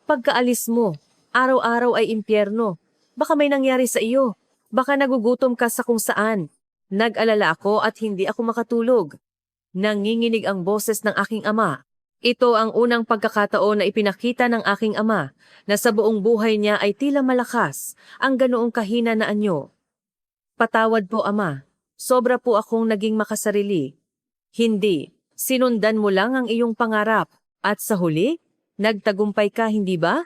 Pagkaalis mo, araw-araw ay impyerno. Baka may nangyari sa iyo. Baka nagugutom ka sa kung saan. Nag-alala ako at hindi ako makatulog. Nanginginig ang boses ng aking ama. Ito ang unang pagkakataon na ipinakita ng aking ama na sa buong buhay niya ay tila malakas ang ganoong kahina na anyo. Patawad po, ama. Sobra po akong naging makasarili. Hindi. Sinundan mo lang ang iyong pangarap. At sa huli, nagtagumpay ka, hindi ba?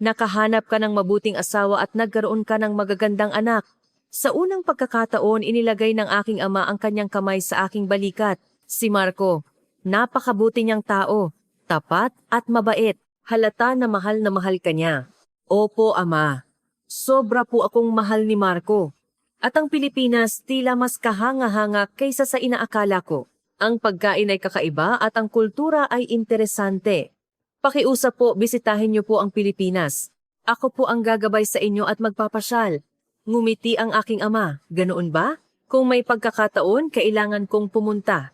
Nakahanap ka ng mabuting asawa at nagkaroon ka ng magagandang anak. Sa unang pagkakataon, inilagay ng aking ama ang kanyang kamay sa aking balikat. Si Marco, napakabuti niyang tao, tapat at mabait. Halata na mahal ka niya. Opo, ama. Sobra po akong mahal ni Marco. At ang Pilipinas tila mas kahanga-hanga kaysa sa inaakala ko. Ang pagkain ay kakaiba at ang kultura ay interesante. Pakiusap po, bisitahin niyo po ang Pilipinas. Ako po ang gagabay sa inyo at magpapasyal. Ngumiti ang aking ama, ganoon ba? Kung may pagkakataon, kailangan kong pumunta.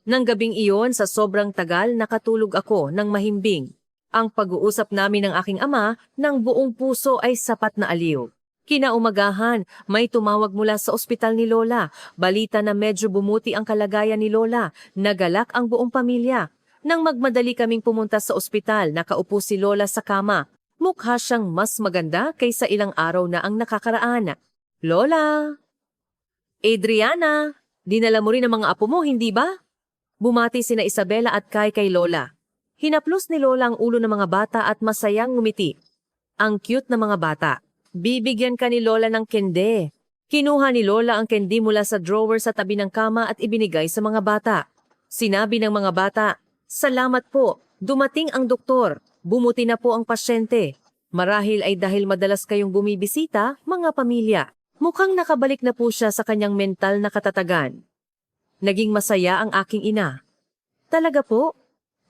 Nang gabing iyon, sa sobrang tagal, nakatulog ako ng mahimbing. Ang pag-uusap namin ng aking ama ng buong puso ay sapat na aliw. Kinaumagahan, may tumawag mula sa ospital ni Lola. Balita na medyo bumuti ang kalagayan ni Lola. Nagalak ang buong pamilya. Nang magmadali kaming pumunta sa ospital, nakaupo si Lola sa kama. Mukha siyang mas maganda kaysa ilang araw na ang nakakaraan. Lola! Adriana! Dinala mo rin ang mga apo mo, hindi ba? Bumati sina Isabela at Kai kay Lola. Hinaplos ni Lola ang ulo ng mga bata at masayang ngumiti. Ang cute na mga bata. Bibigyan ka ni Lola ng kende. Kinuha ni Lola ang kendi mula sa drawer sa tabi ng kama at ibinigay sa mga bata. Sinabi ng mga bata, "Salamat po, dumating ang doktor. Bumuti na po ang pasyente. Marahil ay dahil madalas kayong bumibisita, mga pamilya." Mukhang nakabalik na po siya sa kanyang mental na katatagan. Naging masaya ang aking ina. Talaga po?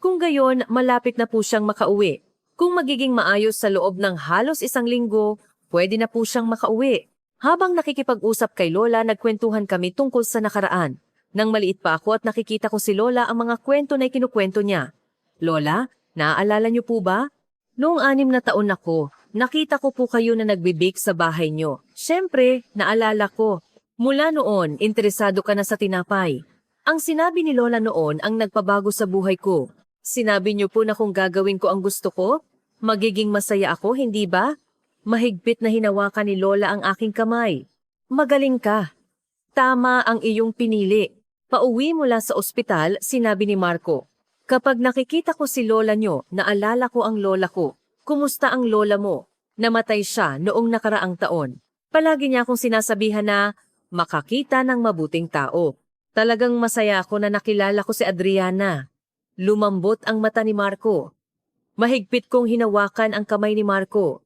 Kung gayon, malapit na po siyang makauwi. Kung magiging maayos sa loob ng halos 1 linggo, pwede na po siyang makauwi. Habang nakikipag-usap kay Lola, nagkwentuhan kami tungkol sa nakaraan. Nang maliit pa ako at nakikita ko si Lola ang mga kwento na ikinukwento niya. Lola, naaalala niyo po ba? Noong 6 na taon ako, nakita ko po kayo na nagbibake sa bahay niyo. Siyempre, naalala ko. Mula noon, interesado ka na sa tinapay. Ang sinabi ni Lola noon ang nagpabago sa buhay ko. Sinabi niyo po na kung gagawin ko ang gusto ko, magiging masaya ako, hindi ba? Mahigpit na hinawakan ni Lola ang aking kamay. Magaling ka. Tama ang iyong pinili. Pauwi mula sa ospital, sinabi ni Marco. Kapag nakikita ko si Lola niyo, naalala ko ang lola ko. Kumusta ang lola mo? Namatay siya noong nakaraang taon. Palagi niya akong sinasabihan na makakita ng mabuting tao. Talagang masaya ako na nakilala ko si Adriana. Lumambot ang mata ni Marco. Mahigpit kong hinawakan ang kamay ni Marco.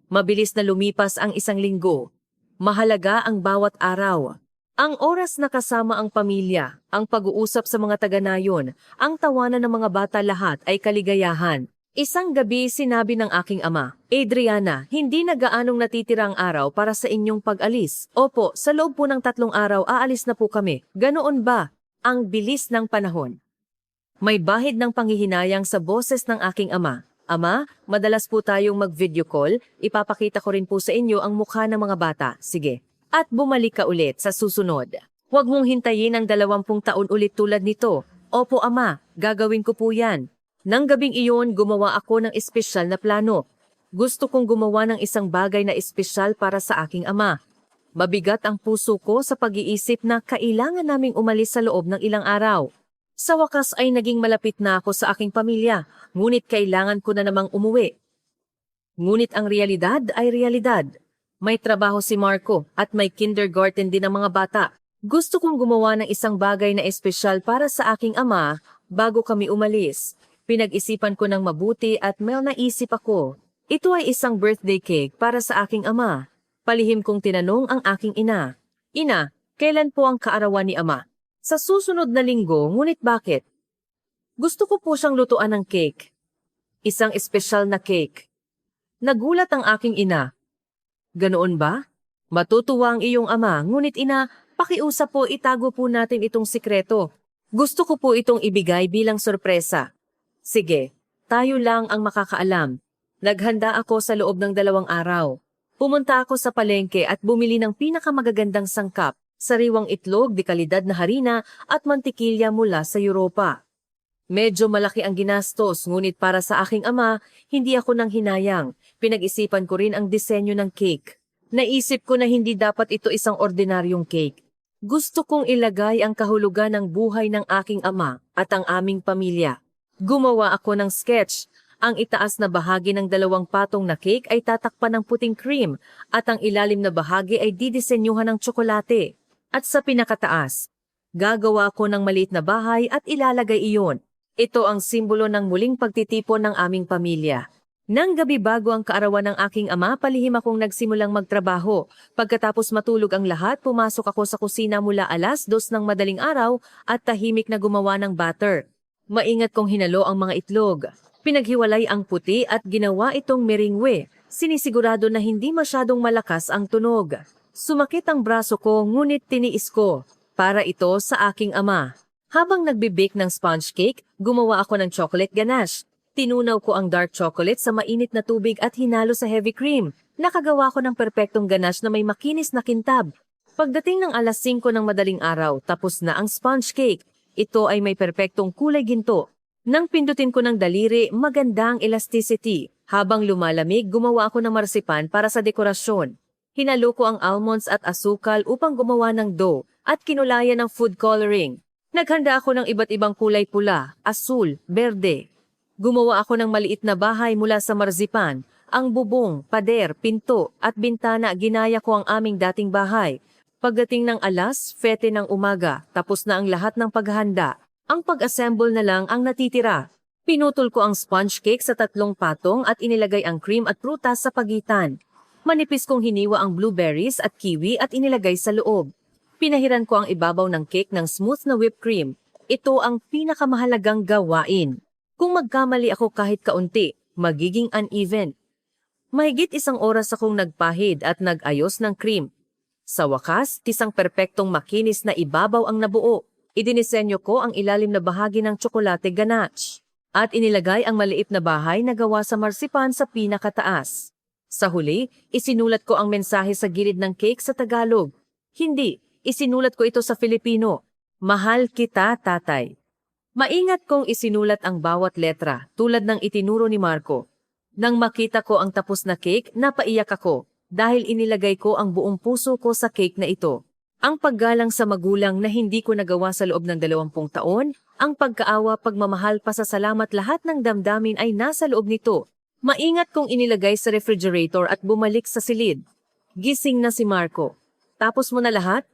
Mabilis na lumipas ang 1 linggo. Mahalaga ang bawat araw. Ang oras na kasama ang pamilya, ang pag-uusap sa mga taga-nayon, ang tawanan ng mga bata, lahat ay kaligayahan. Isang gabi sinabi ng aking ama, Adriana, hindi na gaanong natitira ang araw para sa inyong pag-alis. Opo, sa loob po ng 3 araw aalis na po kami. Ganoon ba? Ang bilis ng panahon. May bahid ng panghihinayang sa boses ng aking ama. Ama, madalas po tayong mag-video call. Ipapakita ko rin po sa inyo ang mukha ng mga bata. Sige. At bumalik ka ulit sa susunod. Huwag mong hintayin ang 20 taon ulit tulad nito. Opo, ama, gagawin ko po yan. Nang gabing iyon, gumawa ako ng espesyal na plano. Gusto kong gumawa ng isang bagay na espesyal para sa aking ama. Mabigat ang puso ko sa pag-iisip na kailangan naming umalis sa loob ng ilang araw. Sa wakas ay naging malapit na ako sa aking pamilya, ngunit kailangan ko na namang umuwi. Ngunit ang realidad ay realidad. May trabaho si Marco at may kindergarten din ang mga bata. Gusto kong gumawa ng isang bagay na espesyal para sa aking ama bago kami umalis. Pinag-isipan ko ng mabuti at may naisip ako. Ito ay isang birthday cake para sa aking ama. Palihim kong tinanong ang aking ina. Ina, kailan po ang kaarawan ni ama? Sa susunod na linggo, ngunit bakit? Gusto ko po siyang lutuan ng cake. Isang espesyal na cake. Nagulat ang aking ina. Ganoon ba? Matutuwa ang iyong ama, ngunit ina, pakiusap po, itago po natin itong sikreto. Gusto ko po itong ibigay bilang sorpresa. Sige, tayo lang ang makakaalam. Naghanda ako sa loob ng 2 araw. Pumunta ako sa palengke at bumili ng pinakamagagandang sangkap. sariwang itlog, de kalidad na harina at mantikilya mula sa Europa. Medyo malaki ang ginastos, ngunit para sa aking ama, hindi ako nang hinayang. Pinag-isipan ko rin ang disenyo ng cake. Naisip ko na hindi dapat ito isang ordinaryong cake. Gusto kong ilagay ang kahulugan ng buhay ng aking ama at ang aming pamilya. Gumawa ako ng sketch. Ang itaas na bahagi ng 2 patong na cake ay tatakpan ng puting cream at ang ilalim na bahagi ay didisenyuhan ng tsokolate. At sa pinakataas, gagawa ko ng maliit na bahay at ilalagay iyon. Ito ang simbolo ng muling pagtitipon ng aming pamilya. Nang gabi bago ang kaarawan ng aking ama, palihim akong nagsimulang magtrabaho. Pagkatapos matulog ang lahat, pumasok ako sa kusina mula 2:00 ng madaling araw at tahimik na gumawa ng batter. Maingat kong hinalo ang mga itlog. Pinaghiwalay ang puti at ginawa itong meringwe. Sinisigurado na hindi masyadong malakas ang tunog. Sumakit ang braso ko ngunit tiniis ko para ito sa aking ama. Habang nagbe-bake ng sponge cake, gumawa ako ng chocolate ganache. Tinunaw ko ang dark chocolate sa mainit na tubig at hinalo sa heavy cream. Nakagawa ko ng perpektong ganache na may makinis na kintab. Pagdating ng 5:00 ng madaling araw, tapos na ang sponge cake. Ito ay may perpektong kulay ginto. Nang pindutin ko ng daliri, maganda ang elasticity. Habang lumalamig, gumawa ako ng marsipan para sa dekorasyon. Hinalo ko ang almonds at asukal upang gumawa ng dough at kinulayan ng food coloring. Naghanda ako ng iba't ibang kulay pula, asul, berde. Gumawa ako ng maliit na bahay mula sa marzipan. Ang bubong, pader, pinto at bintana ginaya ko ang aming dating bahay. Pagdating ng 7:00 ng umaga, tapos na ang lahat ng paghahanda. Ang pag-assemble na lang ang natitira. Pinutol ko ang sponge cake sa 3 patong at inilagay ang cream at prutas sa pagitan. Manipis kong hiniwa ang blueberries at kiwi at inilagay sa loob. Pinahiran ko ang ibabaw ng cake ng smooth na whipped cream. Ito ang pinakamahalagang gawain. Kung magkamali ako kahit kaunti, magiging uneven. Mahigit 1 oras akong nagpahid at nag-ayos ng cream. Sa wakas, isang perpektong makinis na ibabaw ang nabuo. Idinisenyo ko ang ilalim na bahagi ng tsokolate ganache. At inilagay ang maliit na bahay na gawa sa marsipan sa pinakataas. Sa huli, isinulat ko ang mensahe sa gilid ng cake sa Tagalog. Hindi. Isinulat ko ito sa Filipino. Mahal kita, tatay. Maingat kong isinulat ang bawat letra, tulad ng itinuro ni Marco. Nang makita ko ang tapos na cake, napaiyak ako, dahil inilagay ko ang buong puso ko sa cake na ito. Ang paggalang sa magulang na hindi ko nagawa sa loob ng 20 taon, ang pagkaawa, pagmamahal, pasasalamat, lahat ng damdamin ay nasa loob nito. Maingat kong inilagay sa refrigerator at bumalik sa silid. Gising na si Marco. Tapos mo na lahat?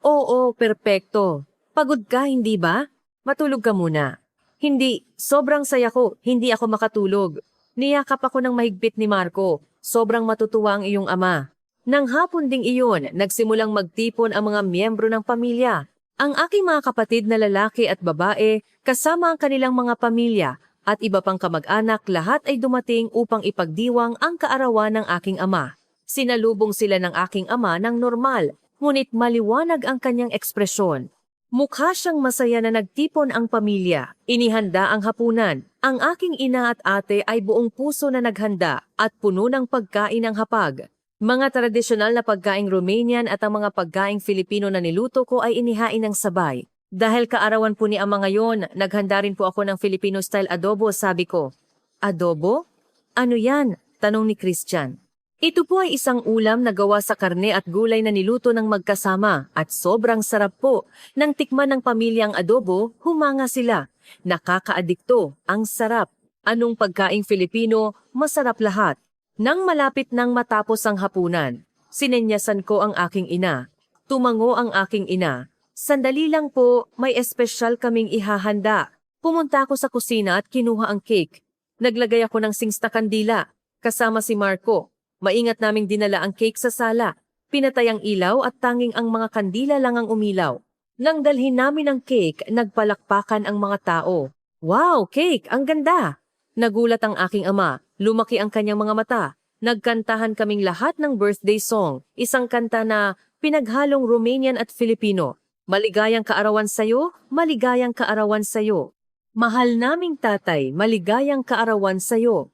Oo, perpekto. Pagod ka, hindi ba? Matulog ka muna. Hindi, sobrang saya ko, hindi ako makatulog. Niyakap ako ng mahigpit ni Marco. Sobrang matutuwa ang iyong ama. Nang hapon ding iyon, nagsimulang magtipon ang mga miyembro ng pamilya. Ang aking mga kapatid na lalaki at babae, kasama ang kanilang mga pamilya, at iba pang kamag-anak, lahat ay dumating upang ipagdiwang ang kaarawan ng aking ama. Sinalubong sila ng aking ama ng normal, ngunit maliwanag ang kanyang ekspresyon. Mukha siyang masaya na nagtipon ang pamilya. Inihanda ang hapunan. Ang aking ina at ate ay buong puso na naghanda at puno ng pagkain ng hapag. Mga tradisyonal na pagkaing Romanian at ang mga pagkaing Filipino na niluto ko ay inihain ng sabay. Dahil kaarawan po ni ama ngayon, naghanda rin po ako ng Filipino-style adobo, sabi ko. Adobo? Ano yan? Tanong ni Christian. Ito po ay isang ulam na gawa sa karne at gulay na niluto ng magkasama at sobrang sarap po. Nang tikman ng pamilya ang adobo, humanga sila. Nakakaadikto, ang sarap. Anong pagkaing Filipino, masarap lahat. Nang malapit nang matapos ang hapunan, sinenyasan ko ang aking ina. Tumango ang aking ina. Sandali lang po, may espesyal kaming ihahanda. Pumunta ako sa kusina at kinuha ang cake. Naglagay ako ng singsta kandila, kasama si Marco. Maingat naming dinala ang cake sa sala. Pinatay ang ilaw at tanging ang mga kandila lang ang umilaw. Nang dalhin namin ang cake, nagpalakpakan ang mga tao. Wow, cake! Ang ganda! Nagulat ang aking ama. Lumaki ang kanyang mga mata. Nagkantahan kaming lahat ng birthday song, isang kanta na pinaghalong Romanian at Filipino. Maligayang kaarawan sa'yo, maligayang kaarawan sa'yo. Mahal naming tatay, maligayang kaarawan sa'yo.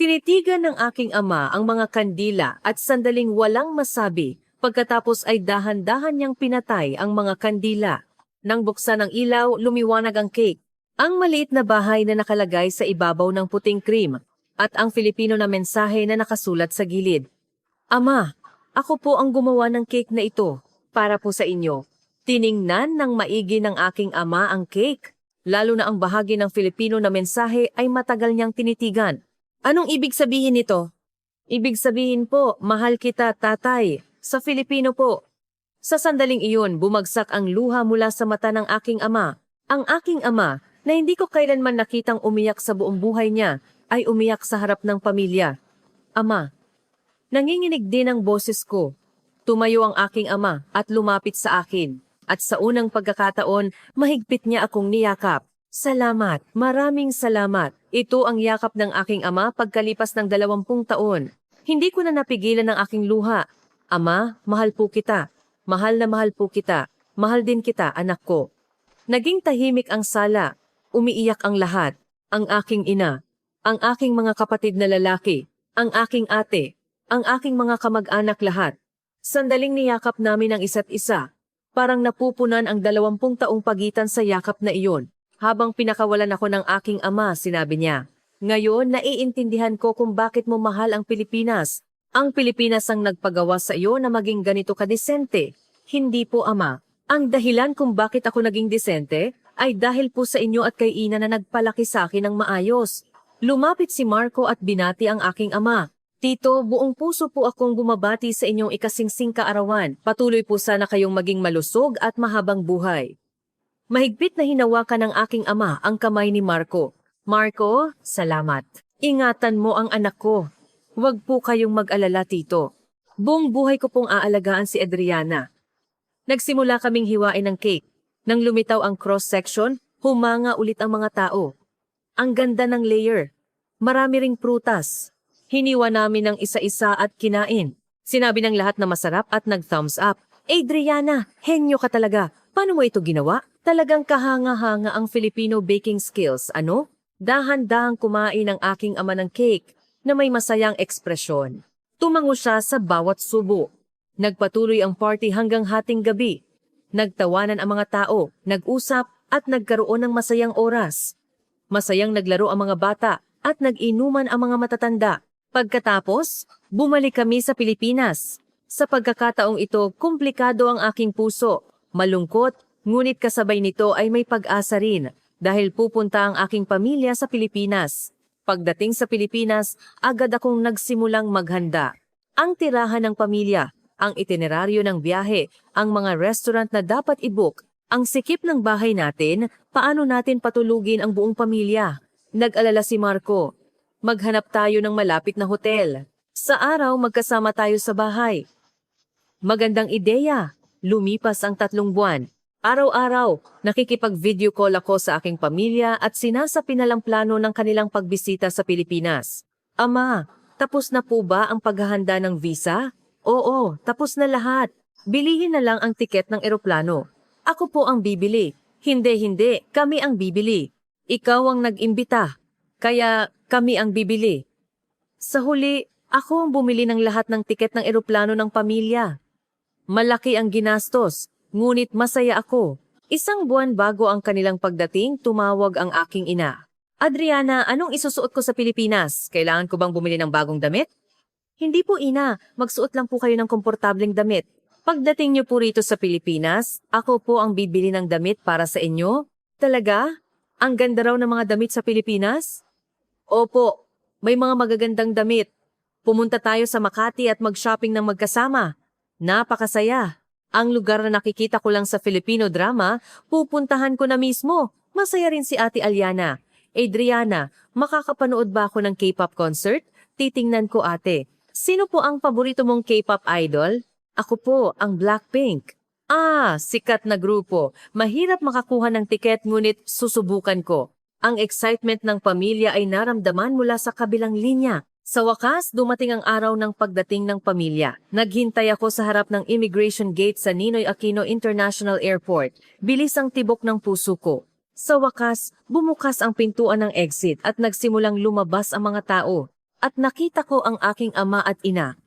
Tinitigan ng aking ama ang mga kandila at sandaling walang masabi, Pagkatapos ay dahan-dahan niyang pinatay ang mga kandila. Nang buksan ang ilaw, lumiwanag ang cake. Ang maliit na bahay na nakalagay sa ibabaw ng puting cream at ang Filipino na mensahe na nakasulat sa gilid. Ama, ako po ang gumawa ng cake na ito para po sa inyo. Tiningnan ng maigi ng aking ama ang cake. Lalo na ang bahagi ng Filipino na mensahe ay matagal niyang tinitigan. Anong ibig sabihin nito? Ibig sabihin po, mahal kita, tatay. Sa Filipino po. Sa sandaling iyon, bumagsak ang luha mula sa mata ng aking ama. Ang aking ama, na hindi ko kailanman nakitang umiyak sa buong buhay niya, ay umiyak sa harap ng pamilya. Ama. Nanginginig din ang boses ko. Tumayo ang aking ama at lumapit sa akin. At sa unang pagkakataon, mahigpit niya akong niyakap. Salamat, maraming salamat. Ito ang yakap ng aking ama pagkalipas ng 20 taon. Hindi ko na napigilan ang aking luha. Ama, mahal po kita. Mahal na mahal po kita. Mahal din kita, anak ko. Naging tahimik ang sala. Umiiyak ang lahat. Ang aking ina. Ang aking mga kapatid na lalaki. Ang aking ate. Ang aking mga kamag-anak lahat. Sandaling niyakap namin ang isa't isa. Parang napupunan ang 20 taong pagitan sa yakap na iyon. Habang pinakawalan ako ng aking ama, sinabi niya. Ngayon, naiintindihan ko kung bakit mo mahal ang Pilipinas. Ang Pilipinas ang nagpagawa sa iyo na maging ganito kadesente. Hindi po, ama. Ang dahilan kung bakit ako naging desente ay dahil po sa inyo at kay Ina na nagpalaki sa akin ng maayos. Lumapit si Marco at binati ang aking ama. Tito, buong puso po akong bumabati sa inyong ikasingsing kaarawan. Patuloy po sana kayong maging malusog at mahabang buhay. Mahigpit na hinawakan ng aking ama ang kamay ni Marco. Marco, salamat. Ingatan mo ang anak ko. Huwag po kayong mag-alala, tito. Buong buhay ko pong aalagaan si Adriana. Nagsimula kaming hiwain ng cake. Nang lumitaw ang cross-section, humanga ulit ang mga tao. Ang ganda ng layer. Marami ring prutas. Hiniwa namin ng isa-isa at kinain. Sinabi ng lahat na masarap at nag-thumbs up. Adriana, henyo ka talaga. Paano mo ito ginawa? Talagang kahanga-hanga ang Filipino baking skills, ano? Dahan-dahang kumain ang aking ama ng cake na may masayang ekspresyon. Tumango siya sa bawat subo. Nagpatuloy ang party hanggang hating gabi. Nagtawanan ang mga tao, nag-usap at nagkaroon ng masayang oras. Masayang naglaro ang mga bata at nag-inuman ang mga matatanda. Pagkatapos, bumalik kami sa Pilipinas. Sa pagkakataong ito, komplikado ang aking puso. Malungkot, ngunit kasabay nito ay may pag-asa rin dahil pupunta ang aking pamilya sa Pilipinas. Pagdating sa Pilipinas, agad akong nagsimulang maghanda. Ang tirahan ng pamilya, ang itineraryo ng biyahe, ang mga restaurant na dapat i-book, ang sikip ng bahay natin, paano natin patulugin ang buong pamilya. Nag-alala si Marco. Maghanap tayo ng malapit na hotel. Sa araw, magkasama tayo sa bahay. Magandang ideya. Lumipas ang 3 buwan. Araw-araw, nakikipag-video call ako sa aking pamilya at sinasapi na lang plano ng kanilang pagbisita sa Pilipinas. Ama, tapos na po ba ang paghahanda ng visa? Oo, tapos na lahat. Bilihin na lang ang tiket ng eroplano. Ako po ang bibili. Hindi, kami ang bibili. Ikaw ang nag-imbita. Kaya kami ang bibili. Sa huli, ako ang bumili ng lahat ng tiket ng eroplano ng pamilya. Malaki ang ginastos. Ngunit masaya ako. 1 buwan bago ang kanilang pagdating, tumawag ang aking ina. Adriana, anong isusuot ko sa Pilipinas? Kailangan ko bang bumili ng bagong damit? Hindi po, ina. Magsuot lang po kayo ng komportableng damit. Pagdating niyo po rito sa Pilipinas, ako po ang bibili ng damit para sa inyo. Talaga? Ang ganda raw ng mga damit sa Pilipinas? Opo, may mga magagandang damit. Pumunta tayo sa Makati at mag-shopping ng magkasama. Napakasaya. Ang lugar na nakikita ko lang sa Filipino drama, pupuntahan ko na mismo. Masaya rin si Ate Aliana. Adriana, makakapanood ba ako ng K-pop concert? Titingnan ko, ate. Sino po ang paborito mong K-pop idol? Ako po, ang Blackpink. Sikat na grupo. Mahirap makakuha ng tiket ngunit susubukan ko. Ang excitement ng pamilya ay naramdaman mula sa kabilang linya. Sa wakas, dumating ang araw ng pagdating ng pamilya. Naghintay ako sa harap ng immigration gate sa Ninoy Aquino International Airport. Bilis ang tibok ng puso ko. Sa wakas, bumukas ang pintuan ng exit at nagsimulang lumabas ang mga tao. At nakita ko ang aking ama at ina.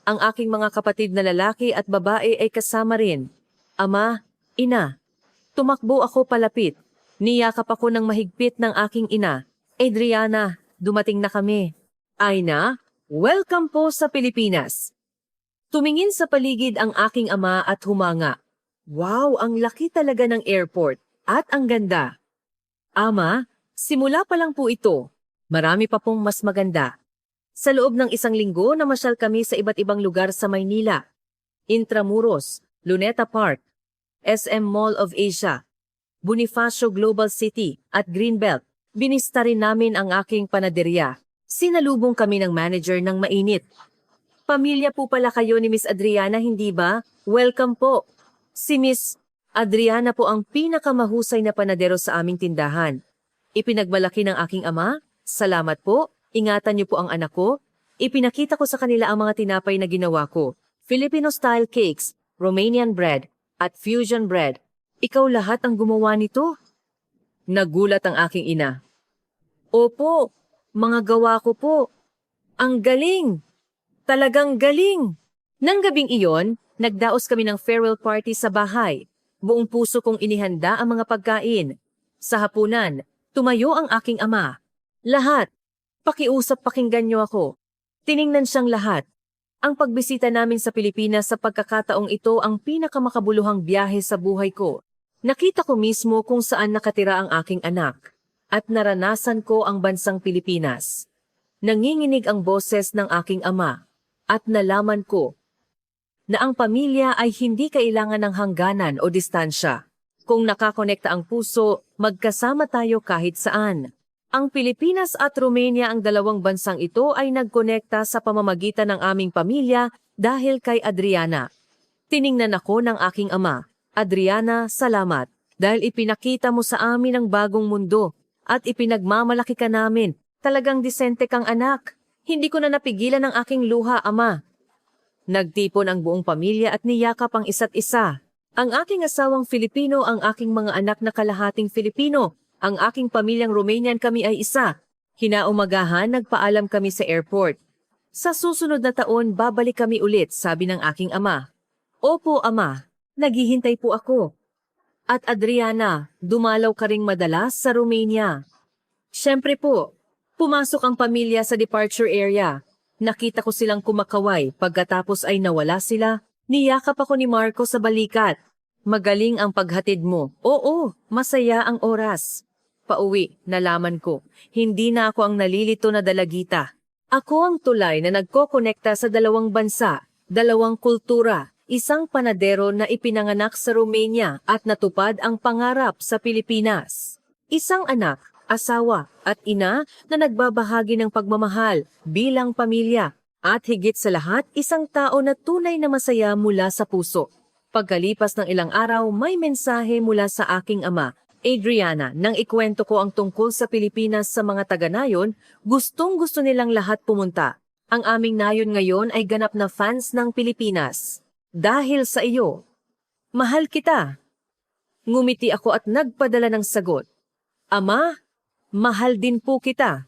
Ang aking mga kapatid na lalaki at babae ay kasama rin. Ama, ina. Tumakbo ako palapit. Niyakap ako ng mahigpit ng aking ina. Adriana, dumating na kami. Aina, welcome po sa Pilipinas. Tumingin sa paligid ang aking ama at humanga. Wow, ang laki talaga ng airport at ang ganda. Ama, simula pa lang po ito. Marami pa pong mas maganda. Sa loob ng 1 linggo, namasyal kami sa iba't ibang lugar sa Maynila. Intramuros, Luneta Park, SM Mall of Asia, Bonifacio Global City at Greenbelt. Binista rin namin ang aking panaderya. Sinalubong kami ng manager ng mainit. Pamilya po pala kayo ni Miss Adriana, hindi ba? Welcome po. Si Miss Adriana po ang pinakamahusay na panadero sa aming tindahan. Ipinagmalaki ng aking ama. Salamat po. Ingatan niyo po ang anak ko. Ipinakita ko sa kanila ang mga tinapay na ginawa ko. Filipino-style cakes, Romanian bread, at fusion bread. Ikaw lahat ang gumawa nito? Nagulat ang aking ina. Opo, mga gawa ko po. Ang galing! Talagang galing! Nang gabing iyon, nagdaos kami ng farewell party sa bahay. Buong puso kong inihanda ang mga pagkain. Sa hapunan, tumayo ang aking ama. Lahat. Pakiusap, pakinggan niyo ako. Tiningnan siyang lahat. Ang pagbisita namin sa Pilipinas sa pagkakataong ito ang pinakamakabuluhang biyahe sa buhay ko. Nakita ko mismo kung saan nakatira ang aking anak. At naranasan ko ang bansang Pilipinas. Nanginginig ang boses ng aking ama. At nalaman ko na ang pamilya ay hindi kailangan ng hangganan o distansya. Kung nakakonekta ang puso, magkasama tayo kahit saan. Ang Pilipinas at Romania, ang dalawang bansang ito ay nagkonekta sa pamamagitan ng aming pamilya dahil kay Adriana. Tiningnan ako ng aking ama. Adriana, salamat. Dahil ipinakita mo sa amin ang bagong mundo at ipinagmamalaki ka namin. Talagang disente kang anak. Hindi ko na napigilan ang aking luha, ama. Nagtipon ang buong pamilya at niyakap ang isa't isa. Ang aking asawang Filipino, ang aking mga anak na kalahating Filipino. Ang aking pamilyang Romanian, kami ay isa. Kinaumagahan, nagpaalam kami sa airport. Sa susunod na taon, babalik kami ulit, sabi ng aking ama. Opo, ama. Naghihintay po ako. At Adriana, dumalaw ka ring madalas sa Romania. Siyempre po, pumasok ang pamilya sa departure area. Nakita ko silang kumakaway, pagkatapos ay nawala sila. Niyakap ako ni Marco sa balikat. Magaling ang paghatid mo. Oo, masaya ang oras. Pauwi, nalaman ko, hindi na ako ang nalilito na dalagita. Ako ang tulay na nagkokonekta sa dalawang bansa, dalawang kultura, isang panadero na ipinanganak sa Romania at natupad ang pangarap sa Pilipinas. Isang anak, asawa at ina na nagbabahagi ng pagmamahal bilang pamilya. At higit sa lahat, isang tao na tunay na masaya mula sa puso. Pagkalipas ng ilang araw, may mensahe mula sa aking ama. Adriana, nang ikwento ko ang tungkol sa Pilipinas sa mga taga-nayon, gustong-gusto nilang lahat pumunta. Ang aming nayon ngayon ay ganap na fans ng Pilipinas. Dahil sa iyo. Mahal kita. Ngumiti ako at nagpadala ng sagot. Ama, mahal din po kita.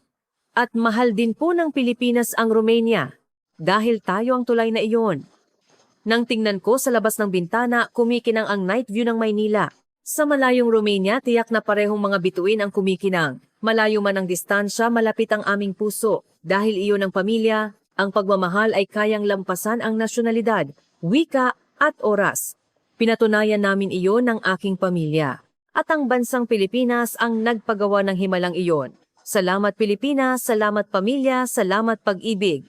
At mahal din po ng Pilipinas ang Romania. Dahil tayo ang tulay na iyon. Nang tingnan ko sa labas ng bintana, kumikinang ang night view ng Maynila. Sa malayong Romania, tiyak na parehong mga bituin ang kumikinang. Malayo man ang distansya, malapit ang aming puso. Dahil iyon ang pamilya, ang pagmamahal ay kayang lampasan ang nasyonalidad, wika at oras. Pinatunayan namin iyon ng aking pamilya. At ang bansang Pilipinas ang nagpagawa ng himalang iyon. Salamat Pilipinas, salamat pamilya, salamat pag-ibig.